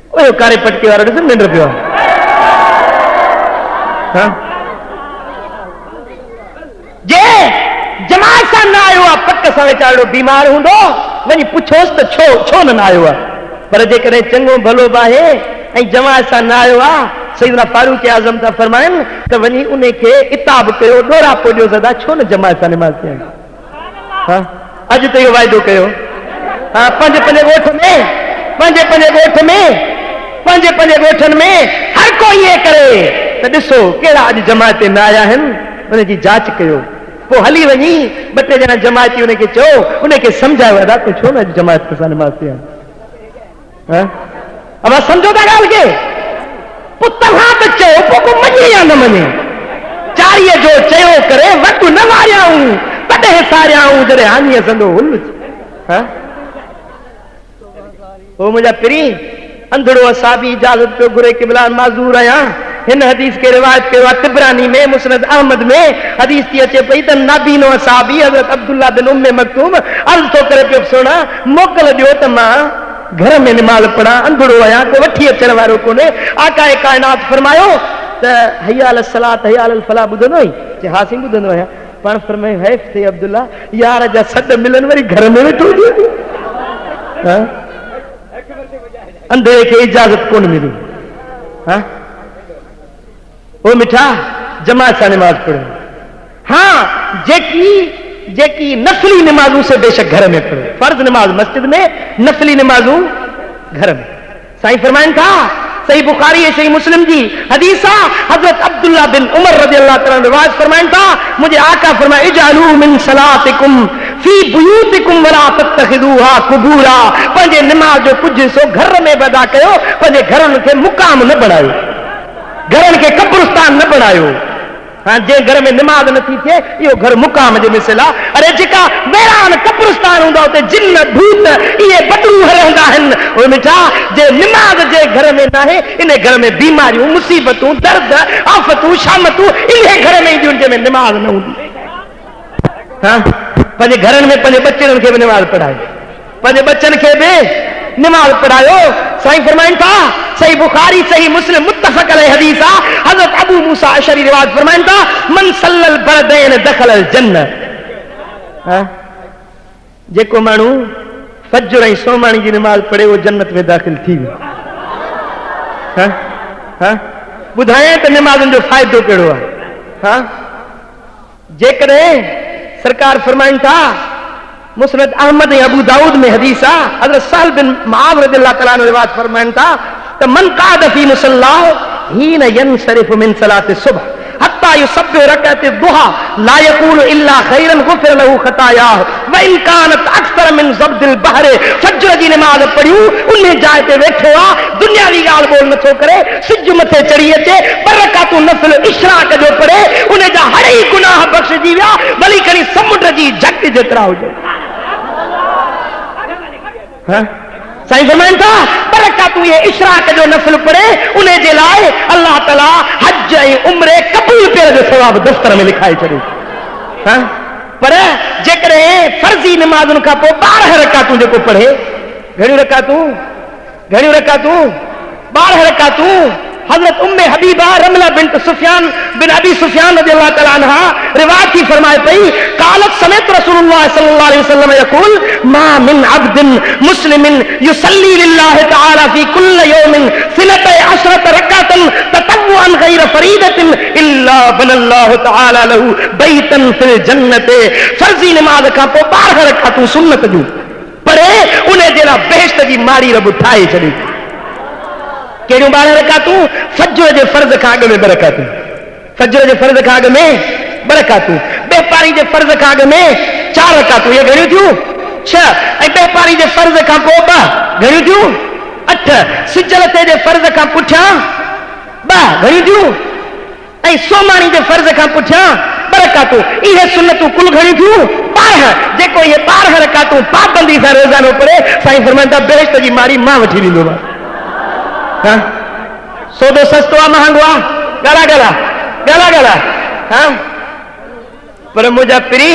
ओयो कारे पटके वारो ॾिस निंड पियो आहे। जे जमात सां न आयो आहे, पक सां वीचारो बीमार हूंदो, वञी पुछोसि त छो न आयो आहे। पर जेकॾहिं चङो भलो बि आहे ऐं जमात सां न आयो आहे, सैयदना फारूक आज़म था फरमाइनि त वञी उन खे इताब कयो, ॾोरापो ॾियो, सदा छो न जमात सां निमाज़ थियनि। अॼु त इहो वाइदो कयो। पंहिंजे ॻोठनि में हर को ईअं करे त ॾिसो कहिड़ा अॼु जमात ते न आया आहिनि, उनजी जांच कयो। पोइ हली वञी 2-3 ॼणा जमाती उनखे चयो, उनखे सम्झायो, अदा तूं छो न जमात सां निमाज़ थिया। अब समझो था ॻाल्हि खे? पोइ तव्हां त चयो, पोइ को मञे या न मञे। 40 जो चयो करे वटि न वारियाऊं, तॾहिं सारियाऊं जॾहिं हानीअ संदो हुल। ओ मुंहिंजा पिरी अंधड़ो असाबी इजाज़त पियो घुरे क़िबला माज़ूर आहियां। हिन हदीस के रिवायत कयो आहे तिबरानी में, मुस्नद अहमद में हदीस थी अचे पई त नाबीनो असाबी हज़रत अब्दुल्ला बिन उम्मे मक्तूम अर्ज़ तो करे पियो, सुणा मोकल ॾियो त मां घर में निमाज़ पढ़ा, अंधड़ो आहियां, को वठी अचण वारो कोन्हे। आकाए कायनात फरमायो त हय्या अल सलात हय्या अल फलाह ॿुधंदो आई? चए हा साईं ॿुधंदो आहियां। पाण फरमायो हैफ़ थे अब्दुल्ला, यार जा सॾ मिलन वरी घर में वेठो हुजे। अंधे खे इजाज़त कोन मिली। ओ मिठा जमात सां निमाज़ पढ़ो। हाँ, जेकी नफली नमाजों से बेशक घर में पढ़ो। फर्ज नमाज मस्जिद में, नफली नमाजों घर में। साईं फरमाइन था सही बुखारी है, सही मुस्लिम जी हदीसा, हजरत अब्दुल्ला बिन उमर रज़ियल्लाहु तआला रिवायत फरमाइन था, मुझे आका फरमाया इजालू मिन सलातिकुम फी बुयूतिकुम वला तत्तखिदूहा कुबूरा। पंहिंजे निमाज जो कुछ हिस्सो घर में अदा कयो, पंहिंजे घरनि खे मुकाम न बनायो, घरनि खे कब्रिस्तान न बनायो। हाँ, जे घर में निमाज नथी थिए इहो घर मुकाम जे मिसल आहे। अरे जेका वैरान कब्रिस्तान हूंदा उते जिन भूत इहे बदरू रहंदा आहिनि। ओ मिठा, जे निमाज जे घर में नाहे, इन घर में बीमारियूं, मुसीबतूं, दर्द, आफ़तूं, शामतूं इन घर में ईंदियूं जंहिंमें निमाज न हूंदी। हाँ, पंहिंजे घरनि में पंहिंजे बचड़नि खे बि निमाज पढ़ाए। पंहिंजे बच्चन खे बि नमाज पढ़ायो। साईं फरमाइनि था, सही बुखारी सही मुस्लिम मुत्तफ़क़ अलैहि हदीस आहे, हज़रत अबू मूसा अशरी रिवायत फरमाइनि था, मन सल्लल बरदैन दखलल जन्नत। जेको माण्हू फज्र ऐं सोमाणी जी नमाज पढ़े वो जन्नत में दाख़िल थी वियो। ॿुधायां त नमाज़ुनि जो फ़ाइदो कहिड़ो आहे। जेकॾहिं सरकार फरमाइनि था, मुस्नद अहमद ऐं अबू दाऊद में हदीस आहे, हज़रत सहल बिन मुआज़ रज़ियल्लाहु तआला अन्हु रिवायत फरमाइनि था त मन क़ाद फी मुसल्लाह हीन यनसरिफ मिन सलात सुबह हत्ता युसब्बिह रकअत दुहा ला यक़ूलु इल्ला खैरन गुफ़िर लहू खतायाह व इन कानत अक्सर मिन ज़ब्दिल बहर। फज्र जी नमाज पढ़ियूं उन जाइ ते वेठो आहे, दुनियावी ॻाल्हि ॿोल नथो करे, सिज मथे चढ़ी अचे, ॿ रकातूं नफ़िल इशराक जो पढ़े, उन जा हड़ई गुनाह बख़्शिजी विया, भली खणी समुंड जी झट जेतिरा हुजे। साईं फरमाइनि था, बरकातूं ये इशराक जो नफ़िल पढ़े, उन जे लाइ अल्लाह ताला हज ऐं उम्रे क़बूल करण जो सवाब दफ़्तर में लिखाए छॾियो। पर जेकॾहिं फर्ज़ी नमाज़ुनि खां पोइ 12 रकातूं जेको पढ़े, घणियूं रकातूं 12 रकातूं। हजरत उम्मे हबीबा रमला बिन्त सुफियान बिन अबी सुफियान रज़ियल्लाहु तआला अन्हा रिवायत थी फरमाए पई, कालत समेत रसूलुल्लाह सल्लल्लाहु अलैहि वसल्लम यक़ूल मा मिन अब्दिन मुस्लिमिन युसल्ली लिल्लाहि तआला फी कुल्ल यौमिन सिनता अशरत रकातन ततव्वुअन गैर फरीदतिन इल्ला बनल्लाहु तआला लहू बैतन फिल जन्नत। फर्ज़ी नमाज खां पोइ 12 रकातूं सुन्नत जूं पढ़े, उन जे लाइ बेहश्त जी माड़ी रब ठाहे छॾी। कहिड़ियूं 12 रकातूं? फज्र जे फर्ज़ खां अॻु में 2 रकातूं, फज्र जे फर्ज़ खां अॻु में 2 रकातूं, बेपारी जे फर्ज़ खां अॻु में 4 रकातूं, ये घणियूं थियूं? 6। ऐं बेपारी जे फर्ज़ खां पोइ 2, घणियूं थियूं? 8। सिजल ते जे फर्ज़ खां पुठियां 2, घणियूं थियूं? ऐं सोमाणी जे फर्ज़ खां पुठियां 2 रकातूं। इहे सुन्नतूं कुल घणियूं थियूं? 12। जेको इहे 12 रकातूं पाबंदी सां रोज़ानो पढ़े, साईं फरमाइनि था बेहश्त जी मारी मां वठी ॾींदो। सौदो सस्तो आहे महांगो आहे? गला पर मुंहिंजा पिरी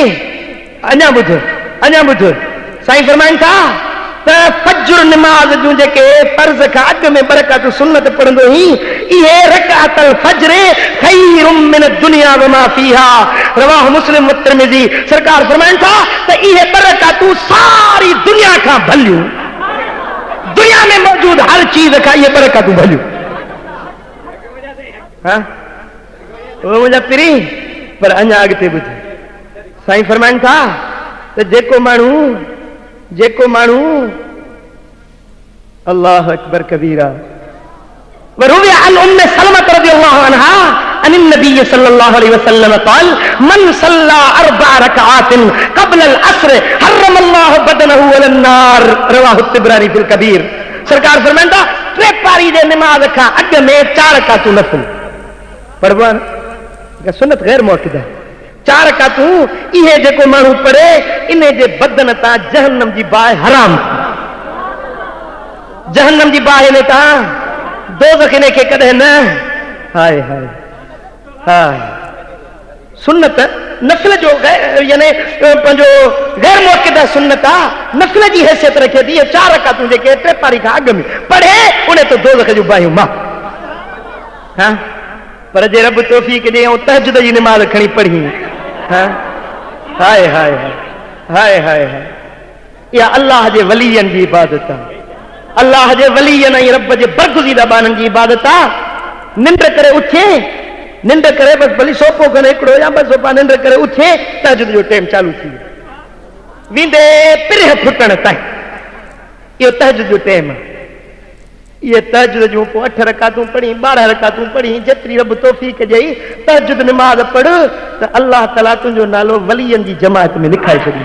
अञा ॿुध साईं फरमाइनि था त फज्र नमाज जूं जेके फर्ज़ खां अॻु में 2 रकातूं सुन्नत पढ़ंदो ही, इहे रकातल फज्र खैरुम मिन दुनिया व मा फीहा, रवाह मुस्लिम व तिरमिज़ी। सरकार फरमाइनि था त इहे 2 रकातूं सारी दुनिया खां भलियूं, दुनिया में मौजूद हर चीज खां इहे 2 रकातूं भलियूं। मुंहिंजा पिरी पर अञा अॻिते ॿुध, साईं फरमाइनि था त जेको माण्हू अल्लाह अकबर कबीरा वरुवी अन उम्मे सलमत रज़ियल्लाहु अन्हा अन नबी सल्लल्लाहु अलैहि वसल्लम क़ाल मन सल्ला 4 रकाआतिन क़ब्ल अल अस्र हर्रम अल्लाहु बदनहु अलन नार, रवाहु तिबरानी फिल कबीर। सरकार फरमाइनि था, 3 पारी जे नमाज खां अॻु में 4 रकातूं नफ़िल पढ़बो, सुन्नत गैर मुअक्कदा 4 रकातूं। इहे जेको माण्हू पढ़े, इन जे बदन तां जहन्नम जी बाहि हराम, जहन्नम जी बाहि इन तां दोज़ख इन खे कॾहिं न। हाय हाय हाय। सुन्नत नफ़िल जो यानी पंहिंजो गैर मुअक्कदा सुन्नत आहे, नफ़िल जी हैसियत रखे थी। 4 रकातूं जेके 3 पारी खां अॻु में पढ़े, उन ते दोज़ख जूं बाहियूं मां। पर जे रब तौफ़ीक़ ॾे ऐं तहज्जुद जी नमाज़ खणी पढ़ी, हाय हाय हाय हाय हाय। इहा अल्लाह जे वलीयनि जी इबादत आहे, अल्लाह जे वलीयनि ऐं रब जे बरगुज़ीदा ॿारनि जी इबादत आहे। निंड करे उथे, निंड करे बस भली सोपो खणे हिकिड़ो या 2 सोपा निंड करे उथे, तहज्जुद जो टाइम चालू थी वियो, वेंदे पिरह फुटण ताईं इहो तहज्जुद जो टाइम आहे। ये तहज्जुद जूं पोइ 8 रकातूं पढ़ी, 12 रकातूं पढ़ी, जेतिरी रब तौफ़ीक़ ॾेई तहज्जुद नमाज़ पढ़ त अल्लाह ताला तुंहिंजो नालो वलीयनि जी जमात में लिखाए छॾी।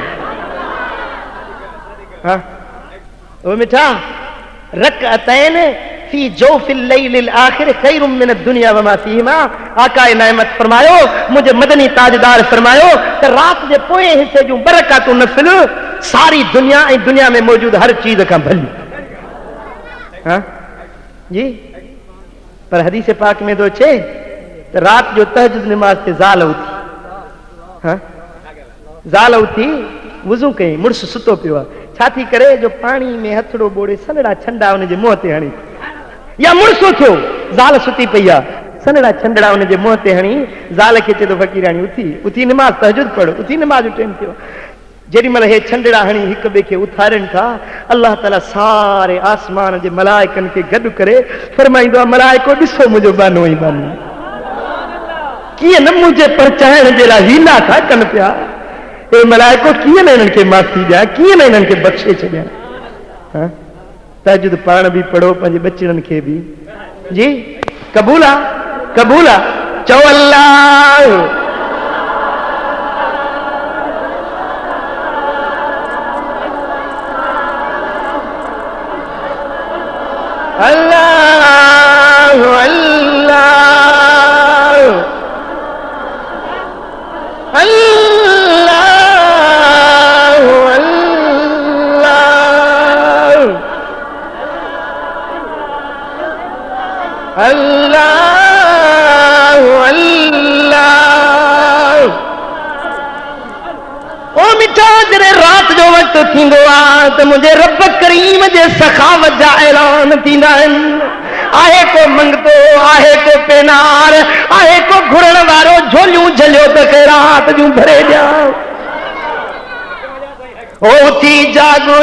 ओ मिठा, रकअतैन फी जौफिल लैलिल आखिर खैरुम मिन दुनिया व मा फीहिमा। आका इनामत फरमायो, मुझे मदनी ताजदार फरमायो त रात जे पोएं हिस्से जूं 2 रकातूं नफ़िल सारी दुनिया ऐं दुनिया में मौजूद हर चीज खां भली। जी पर हदीस पाक में तो अचे त रात जो तहज्जुद नमाज ते ज़ाल उथी वुज़ू कई, मुड़ुस सुतो पियो आहे, छाती करे जो पानी में हथड़ो बोड़े सनड़ा छंडा उनजे मुंह ते हणी या मुड़सो थियो ज़ाल सुती पई आहे सनड़ा छंडड़ा उनजे मुंह ते हणी ज़ाल खे चए थो फ़क़ीराणी उथी नमाज़ तहजुद पढ़ उथी नमाज़ जो टाइम थियो जेडी मल हे छंडड़ा हणी हिक बे के उथारन था अल्लाह ताला सारे आसमान जे मलाइकन के गड करे फरमाइंदो मलाइको दिसो मुजो बानो ही बानो किए न मुझे परचाइण जे ला हीला था कन पिया ए मलाइको किए न इनन के माफी दिया किए न इनन के बख्शे छडिया हां तहजुद पाण भी पढ़ो पंजे बच्चन के भी जी कबूला कबूला चो अल्लाह अल्लाह अल्लाह अल्लाह अल्लाह अल्लाह अल्लाह ओ मिठा जरे रात जो वक्त थींदो आहे त मुझे रब करीम जे सखावत जा ऐलान थींदा आहिनि आहे को मंगतो आहे को पेनार आहे को घुरण वारो झोलियूं झलियो त के रात जूं भरे ॾिया ओ थी जागो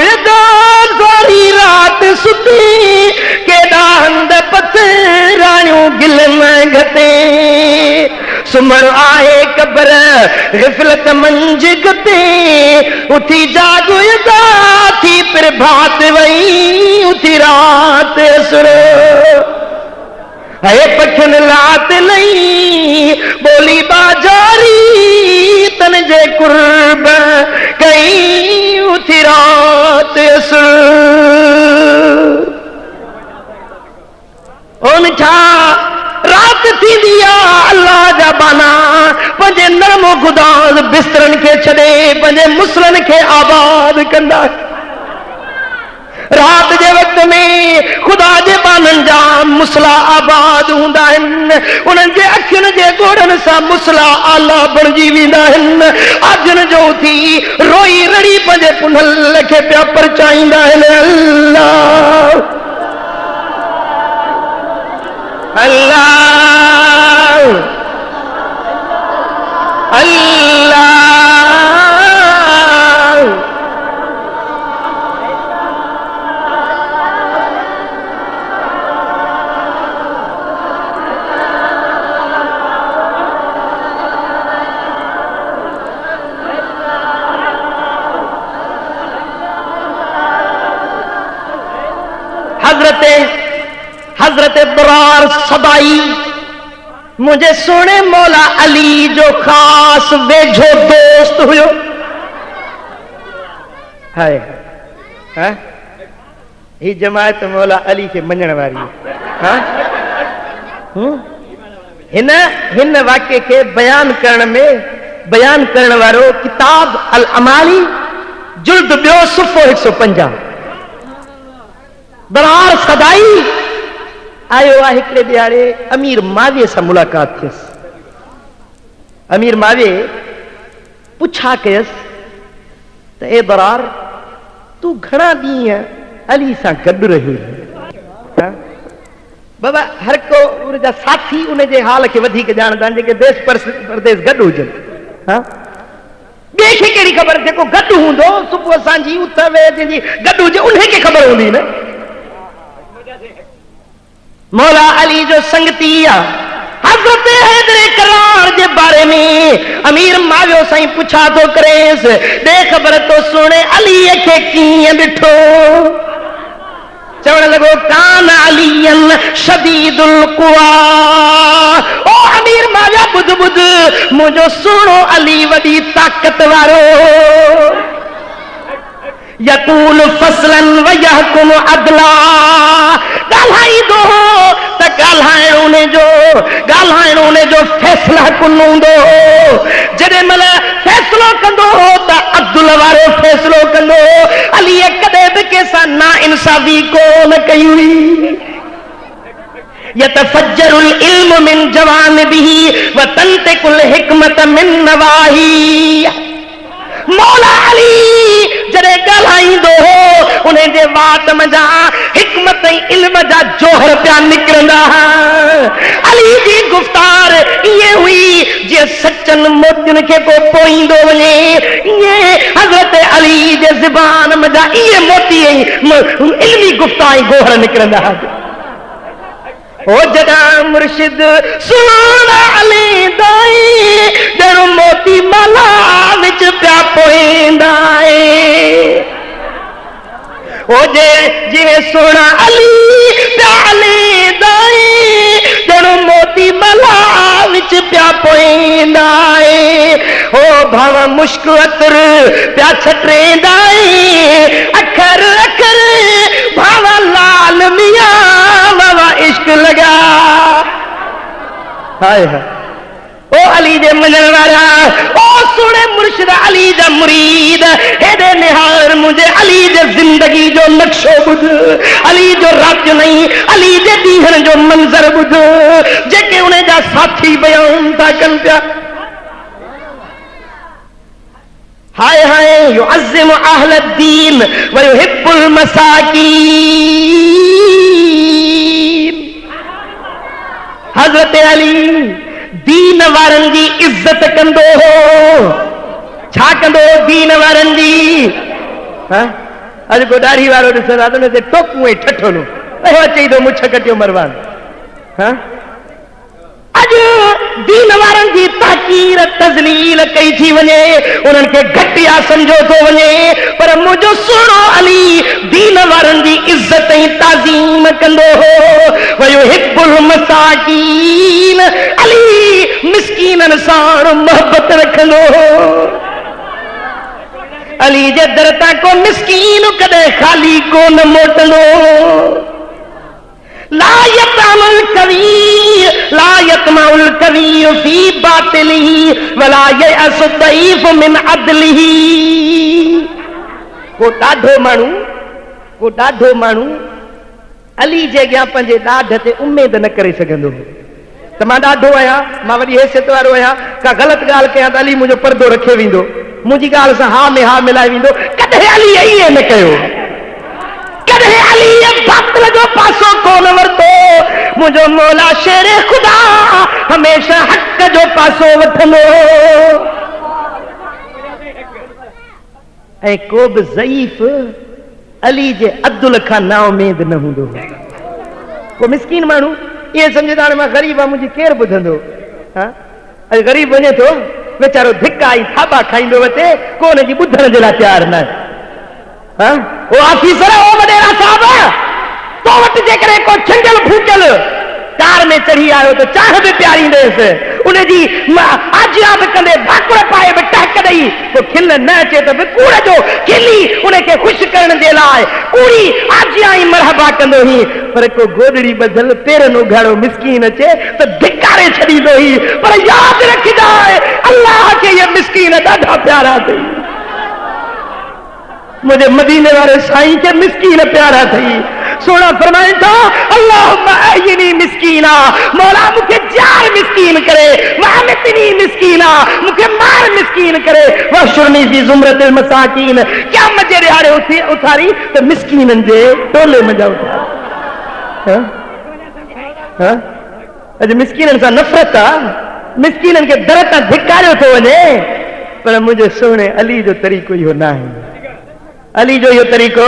सारी रात सुती केॾा हंध पथराणियूं गिल में घटे सुमण आहे कबर ग़िफ़लत मंझ गते उथी जागो थी प्रभात वई उथी रात असुर है पखन लात लई बोली बाजारी तन जे कुर्ब कई उथी रात असुर ओ मिठा रात थी दिया अल्लाह जा बाना पंजे नरमो गुदान बिस्तरन के छड़े पंजे मुसलन के आबाद कंदा रात जे वक्त में खुदा जे बानन जा मुसला आबाद हुंदा आहिनि उन्हनि जे अखियुनि जे गोड़नि सां मुसला आला बणिजी वेंदा आहिनि अजन जो थी रोई रड़ी पंजे पुनल खे पिया परचाईंदा आहिनि अल्लाह अल्लाह अल्लाह हजरत बरार सदाई मुझे सोने मौला अली जो खास वेझो दोस्त हुयो है ही जमायत मौला अली के मञण वारी हिन हिन वाक्य के बयान करण वारो किताब अल अमाली जुल्द ॿियो सुफ़ो 150 बरार सदाई आयो आहे हिकिड़े ॾियारे अमीर माविया सां मुलाक़ात थियसि अमीर माविया पुछा कयसि त ए बरार तूं घणा ॾींहं अली सां गॾु रहियो बाबा हर को उनजा साथी उनजे हाल खे वधीक ॼाणंदा आहिनि जेके देश परदेश गॾु हुजनि ॿिए खे कहिड़ी ख़बर जेको गॾु हूंदो सुबुह असांजी उथ वेह जंहिंजी गॾु हुजे उनखे ख़बर हूंदी न मौला अली जो संगती हजरत हैदर करार के बारे में अमीर मावियो साईं पुछा तो करेस दे खबर तो सुने अली के कीअं ॾिठो चवण लॻो कान अलियन शदीदुल कुवा ओ अमीर माविया ॿुध ॿुध मुंहिंजो सुहिणो अली वॾी ताक़त वारो यकूल फसलन व यहकुम अदला ॻाल्हाईंदो त ॻाल्हाइण उन जो फैसला कुन हूंदो जॾहिं महिल फैसलो कंदो त अब्दुल वारो फैसलो कंदो अलीअ कॾहिं बि कंहिंसां ना इंसाफ़ी कोन कई हुई यतफज्जरुल इल्म मिन जवानिबिही व तंतिकुल हिकमत मिन नवाही मौला अली जॾहिं ॻाल्हाईंदो हो उन्हें जे वात मजा हिकमत इल्म जा जोहर पिया निकरंदा। अली जी गुफ्तार ये हुई जे सचन मोतियुनि खे को पोईंदो वञे, ये हज़रत अली जे ज़बान मजा ये मोती इल्मी गुफ्तार गोहर निकरंदा। ओ जगा मुर्शिद सुना अली दाई जड़ो मोती माला विच प्या पोईंदा है। ओ जे जिवे सोना अली प्याले दाई जड़ो मोती माला विच प्या पोईंदा है। ओ भाव मुश्क अतर प्या छटरेंदा है। अखर अखर भावा लाल मिया बाबा इश्क लगा। हाय हाय ओ अली दे मनण वाला, ओ सुने मुर्शिद अली दा मुरीद हेदे निहार मुझे अली दे जिंदगी जो नक्शो बुध, अली जो रात नहीं अली दे दीहन जो मंजर बुध जेके उन्हें जा साथी बयान था कन पिया। हाय हाय युअज़्ज़िमु अहल दीन व युहिब्बुल मसाकीन। हज़रत अली दीन वारन जी इज्जत कंदो हो। छा कंदो दीन वारन जी? अज को दाढ़ी वारो ॾिसंदा त हुन ते टोकूं ऐं ठठोलूं अचे थो मुछ कटियो मरवान। अज दीन वारन जी ताकीर तज़लील कई थी वञे, उन्हनि खे घटिया समझो थो वञे, पर मुंहिंजो सुहिणो अली दीन वारन जी इज्जत ऐं ताज़ीम कंदो हो। वयुहिब्बुल मसाकीन, अली मिस्कीननि सां मोहबत रखंदो हो। अली जे दर तां को मिस्कीन कॾहिं खाली कोन मोटंदो। ला यतमल कवी ला यतमल कवी फी बातिली वला यअस दैफ मिन अदलिही। को ॾाढो माण्हू अली जे अॻियां पंहिंजे ॾाढ ते उमेद न करे सघंदो त मां ॾाढो आहियां, मां वॾी हैसियत वारो आहियां, का ग़लति ॻाल्हि कयां त अली मुंहिंजो पर्दो रखे वेंदो, मुंहिंजी ॻाल्हि सां हा में हा मिलाए वेंदो। कॾहिं अली इहे न कयो, कॾहिं अली बातिल जो पासो कोन वरितो। मुंहिंजो मौला शेर ख़ुदा हमेशह हक़ जो पासो वठंदो। ऐं को बि ज़ईफ़ अली जे अब्दुल खां ना उमेद न हूंदो। को मिस्कीन माण्हू इहे सम्झंदा हाणे मां ग़रीब आहियां, मुंहिंजी केरु ॿुधंदो? अॼु ग़रीब वञे थो वीचारो धिका ऐं थाबा खाईंदो वठे, को हुनजी ॿुधण जे लाइ तयारु न। ओ ऑफिसर, ओ वॾेरा साहब, तो वटि जेकॾहिं को छंगल फूकल कार में चढ़ी आयो तो चाह भी प्यारींदेसि, उनजी आजिया बि कंदे भाकुड़ पाए बि टहक ॾेई को खिल न अचे त बि कूड़ जो खिली उनखे ख़ुशि करण जे लाइ कूड़ी आजिया ई मरहबा कंदो ही। पर को गोदड़ी ॿधल पेरनि उघाड़ो मिस्कीन अचे त धिकारे छॾींदो ही। पर यादि रखजांइ अल्लाह खे इहे मिस्कीन ॾाढा प्यारा अथई। मुझे मदीने वाले साईं के मिस्कीन प्यारा थी। सोना फरमाए था अल्लाहुम्मा अय्यिनी मिस्कीना, मौला मुझे जार मिस्कीन करे, वहमतनी मिस्कीना, मुझे मार मिस्कीन करे, वहशुरनी फी ज़ुमरतिल मसाकीन। क्या मजे ॾियारे उथारी तो मिस्कीननि जे टोले में जा उथारी। अॼु मिस्कीननि सां नफ़रत आहे, मिस्कीननि खे दर तां धिकारियो थो वञे, पर मुंहिंजे सोने अली जो तरीक़ो इहो न आहे। अली जो यो तरीको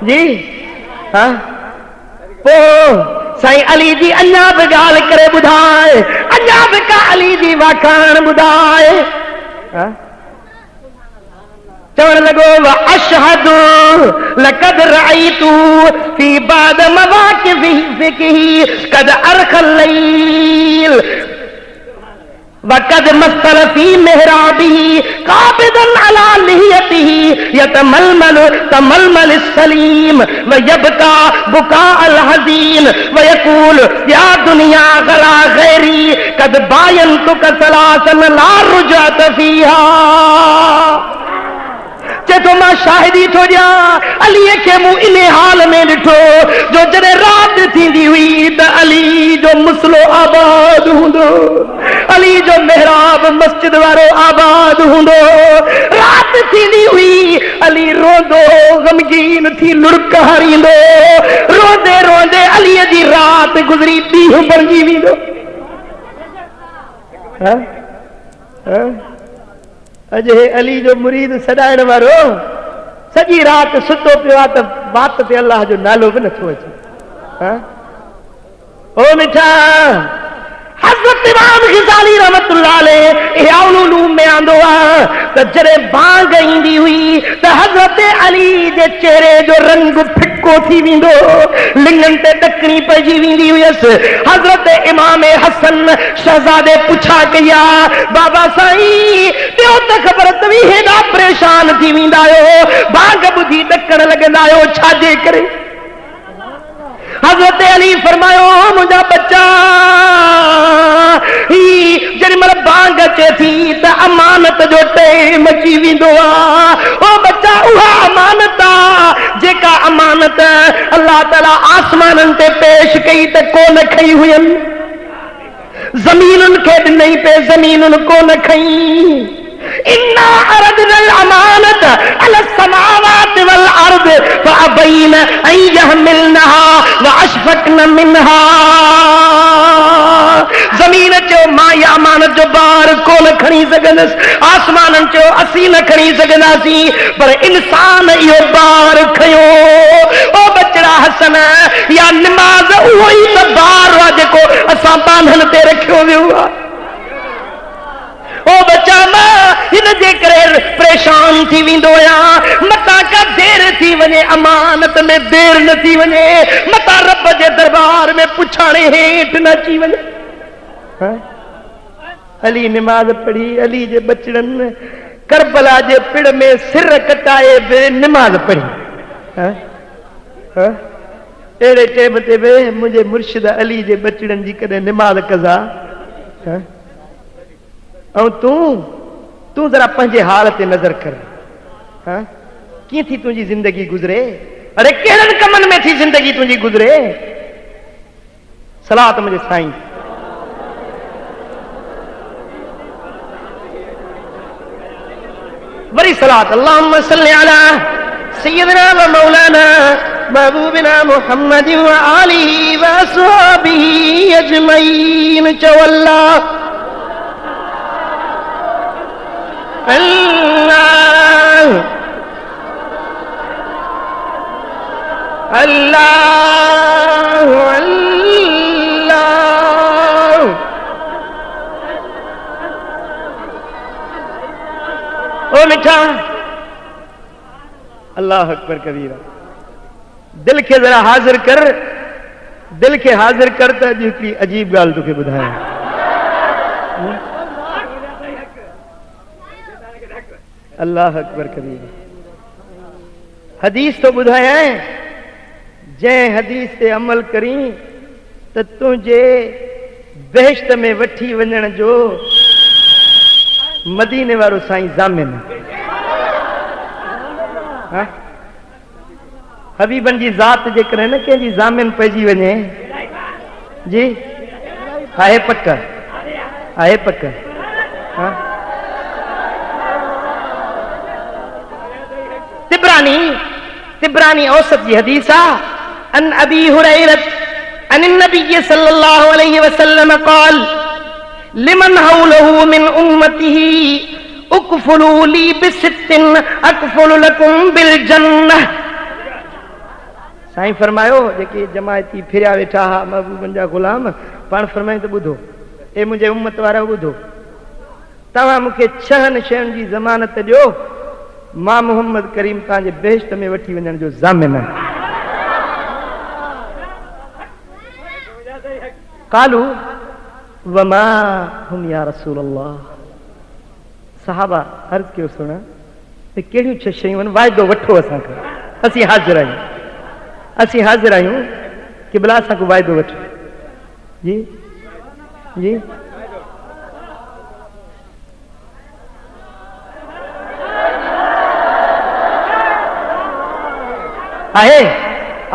जी हाँ पो साईं अली जी अञा बि ॻाल्हि करे ॿुधाए, अञा बि का अली जी वाखाण ॿुधाए। चवण लॻो व अशहदु लक़द रअयतु फी बाद मवाक़िफ़िही क़द अरखल लैल वक़द मस्तल फी मेहराबिही क़ाबिदन अला लिहियतिही यतमलमल तमलमल सलीम व यबका बुका अल हज़ीन व यक़ूल या दुनिया गला गैरी क़द बायनतुक सलासन ला रुजअत फीहा। चेतो मां शाहिदी थो ॾियां अलीअ खे मूं इन हाल में ॾिठो जो जॾहिं राति थींदी हुई त अली जो मुसलो आबाद हूंदो, अली जो मेहराब मस्जिद वारो आबाद हूंदो। राति थींदी हुई अली रोंदो गमगीन थी लुड़क हरींदो रोंदे रोंदे अली जी रात गुजरी ॾींहुं बणिजी वेंदो अॼु हे अली जो मुरीद सॾाइण वारो सॼी रात सुतो पियो आहे त बात ते अल्लाह जो नालो बि नथो अचे ओ मिठा हज़रत इमाम ग़ज़ाली रहमतुल्लाह अलैह इहा उलूम में आंदो आहे त जॾहिं बांग ईंदी हुई त हज़रत अली जे चेहरे जो रंग फिको थी वेंदो लिंगनि ते ॾकणी पइजी वेंदी हुयसि हज़रत इमाम हसन शहज़ादे पुछा कई आहे बाबा साईं ॿियो त ख़बर अथई हेॾा परेशान थी वेंदा आहियो बांग ॿुधी ॾकण लॻंदा आहियो छाजे करे हज़रत अली फरमायो मुंहिंजा बच्चा जॾहिं महिल बांग अचे थी त अमानत जो टाइम अची वेंदो आहे ओ बच्चा उहा अमानत आहे जेका अमानत अल्लाह ताला आसमाननि ते पेश कई त कोन खई हुयनि ज़मीनुनि खे ॾिनई पे ज़मीनुनि कोन खई इन्ना अरदनल अमानत अला समावात वल अर्द फअबैन अन यहमिलनहा व अशफकन मिनहा ज़मीन चयो मां या अमानत जो बार कोन खणी सघंदसि आसमाननि चयो असीं न खणी सघंदासीं पर इंसान इहो बार खयो ओ बचड़ा हसन या निमाज़ उहो ई त बार आहे जेको असां बांधनि ते रखियो वियो आहे ओ बच्चा मां हिन जे करे परेशान थी वेंदो आहियां मता का देर थी वञे अमानत में देर न थी वञे मता रब जे दरबार में पुछाणे हेठि न अची वञे अली नमाज़ पढ़ी अली जे बचड़नि करबला जे पिड़ में सिर कटाए बि नमाज़ पढ़ी अहिड़े टेम ते बि मुंहिंजे मुर्शिद अली जे बचड़नि जी कॾहिं नमाज़ कज़ा ऐं तूं जरा पंहिंजे हाल ते नज़र कर कीअं थी तुंहिंजी ज़िंदगी गुज़रे अरे कहिड़नि कमनि में थी ज़िंदगी तुंहिंजी गुज़रे सलात मुंहिंजे साईं वरी सलात अल्लाहुम्मा सल्ली अला सय्यिदना व मौलाना महबूबना मुहम्मद व आलिहि व अस्हाबिहि अजमईन चवल्लाह अल्लाह अल्लाह अल्लाह ओ मिठा अल्लाह अकबर कबीरा दिल के जरा हाजिर कर दिल के हाजिर कर त हिकिड़ी अजीब ॻाल्हि तोखे ॿुधायां अल्लाह अकबर कबीर हदीस तो ॿुधायां जंहिं हदीस ते अमल करी त तुंहिंजे बेहश्त में वठी वञण जो मदीने वारो साईं ज़ामिन हबीबन जी ज़ात जेकॾहिं न कंहिंजी ज़ामिन पइजी वञे जी आहे पक आहे पक तिब्रानी औसत की हदीस अन अबी हुरैरत अन नबी सल्लल्लाहु अलैहि वसल्लम क़ाल लिमन हौलहु मिन उम्मतिही उकफुलू ली बिसित्तिन अकफुलु लकुम बिल जन्नह साईं फरमायो जेके जमायती फिरिया वेठा हा महबूबन जा गुलाम पाण फरमाई त ॿुधो ए मुंहिंजे उम्मत वारा ॿुधो तव्हां मूंखे 6 शयुनि जी ज़मानत ॾियो मां मोहम्मद करीम तव्हांजे बेहश्त में वठी वञण जो ज़ामिन कालू वमा हुम या रसूल अल्लाह सहाबा अर्ज़ कयो सुण कहिड़ियूं 6 शयूं आहिनि वाइदो वठो असांखे असीं हाज़िर आहियूं क़िबला असां को वाइदो वठो जी जी आहे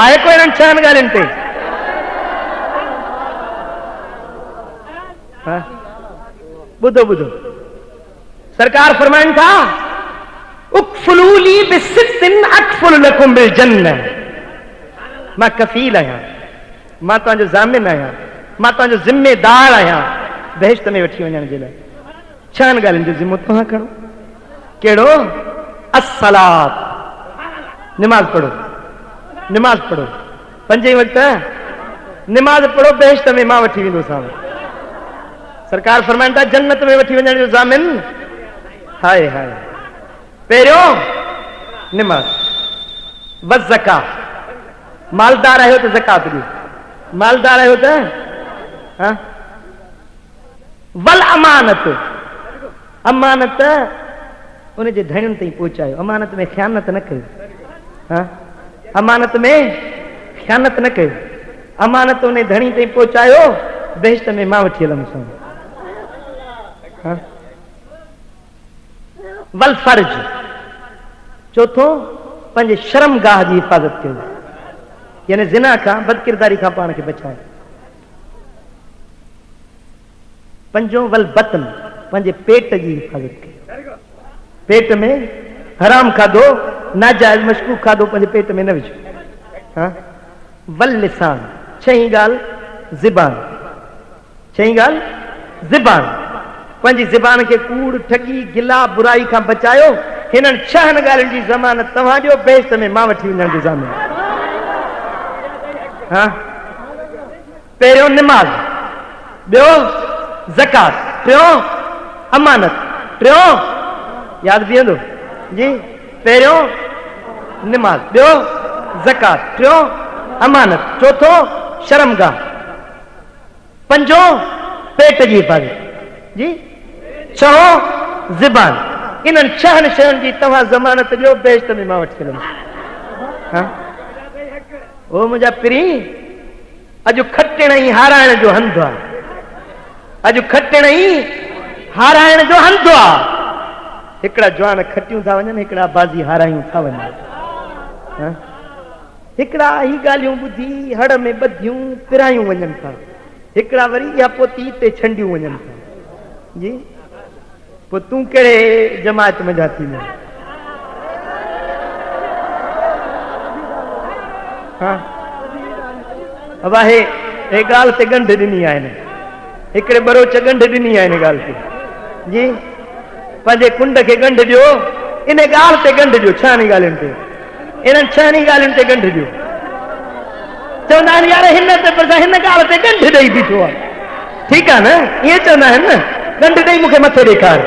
आहे कोई इन्हनि 6 ॻाल्हियुनि ते ॿुधो ॿुधो सरकार फरमाइनि था उकफुलूली बिसित्तिन अकफुल लकुम बिल जन्नह। मां कफील आहियां, मां तव्हांजो ज़ामिन आहियां, मां तव्हांजो ज़िम्मेदार आहियां बहिश्त में वठी वञण जे लाइ। छहनि ॻाल्हियुनि जो ज़िम्मो तव्हां खणो। कहिड़ो? अस्सलात, निमाज़ पढ़ो, निमाज़ पढ़ो, 5 वक़्त निमाज़ पढ़ो, बहिश्त में मां वठी वेंदोसांव। सरकार फरमाइनि था जन्नत में वठी वञण जो ज़ामिन। हाय हाय। पहिरियों निमाज़, व ज़कात। मालदार आहियो त ज़कात ॾियो, मालदार आहियो त हाँ? वल अमानत, अमानत उन जे धणियुनि ताईं पहुचायो। अमानत में ख़यानत न कयो। हाँ? अमानत में ख़यानत न कयो। अमानत उन धणी ताईं पहुचायो, बहिश्त में मां वठी हलंदुसि। हाँ? वल फर्ज, चौथो पंहिंजे शर्मगाह जी हिफ़ाज़त कयो, यानी ज़िना खां, बदकिरदारी खां पाण खे बचायो। पंजो वल बतन, पंहिंजे पेट जी हिफ़ाज़त कयो। पेट में हराम खाधो, नाजायज़ मशकूक खाधो पंहिंजे पेट में न विझो। हाँ? वल लिसान, छहीं ॻाल्हि ज़िबान, छहीं ॻाल्हि ज़िबान। पंहिंजी ज़िबान खे कूड़, ठगी, गिला, बुराई खां बचायो। हिननि 6 ॻाल्हियुनि जी ज़मानत तव्हां ॾियो, बहिश्त में मां वठी वञण जो ज़ामिन। हाँ? पहिरियों निमाज़, ॿियो ज़कात, टियों अमानत, टियों यादि बीहंदो जी, पहिरियों निमाज़, ॿियो ज़कात, टियों अमानत, चौथो शर्मगाह, पंजो पेट जी हिफ़ाज़त जी, छहों ज़िबान। इन्हनि 6 शयुनि जी तव्हां ज़मानत ॾियो, बहिश्त में मां वठी हलंदुसि। हाँ? ओ मुंहिंजा पिरी, अॼु खटण ऐं हाराइण जो हंधु आहे। अॼु खटण ऐं हाराइण जो हंधु आहे। हिकिड़ा जवान खटियूं था वञनि, हिकिड़ा बाज़ी हारायूं था वञनि। हाँ? हिकिड़ा ही ॻाल्हियूं ॿुधी हड़ में ॿधियूं पिरायूं वञनि था, हिकिड़ा वरी इहा पोती ते छंडियूं वञनि था जी। पोइ तूं कहिड़े जमात में जा थींदो? हाँ? अब हे ॻाल्हि ते गंढ ॾिनी आहे, हिकिड़े बरोच गंढ ॾिनी आहे हिन ॻाल्हि ते जी। पंहिंजे कुंड खे गंढ ॾियो, इन ॻाल्हि ते गंढ ॾियो। 6 ॻाल्हियुनि ते, इन्हनि 6 ॻाल्हियुनि ते गंढ ॾियो। चवंदा आहिनि यार हिन ते पर हिन ॻाल्हि ते गंढ ॾेई बीठो आहे। ठीकु आहे न, ईअं चवंदा आहिनि न, गंढ ॾेई मूंखे मथे ॾेखार।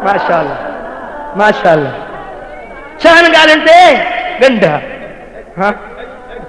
माशाअल्लाह, माशाअल्लाह। 6 ॻाल्हियुनि ते गंढ। हाँ?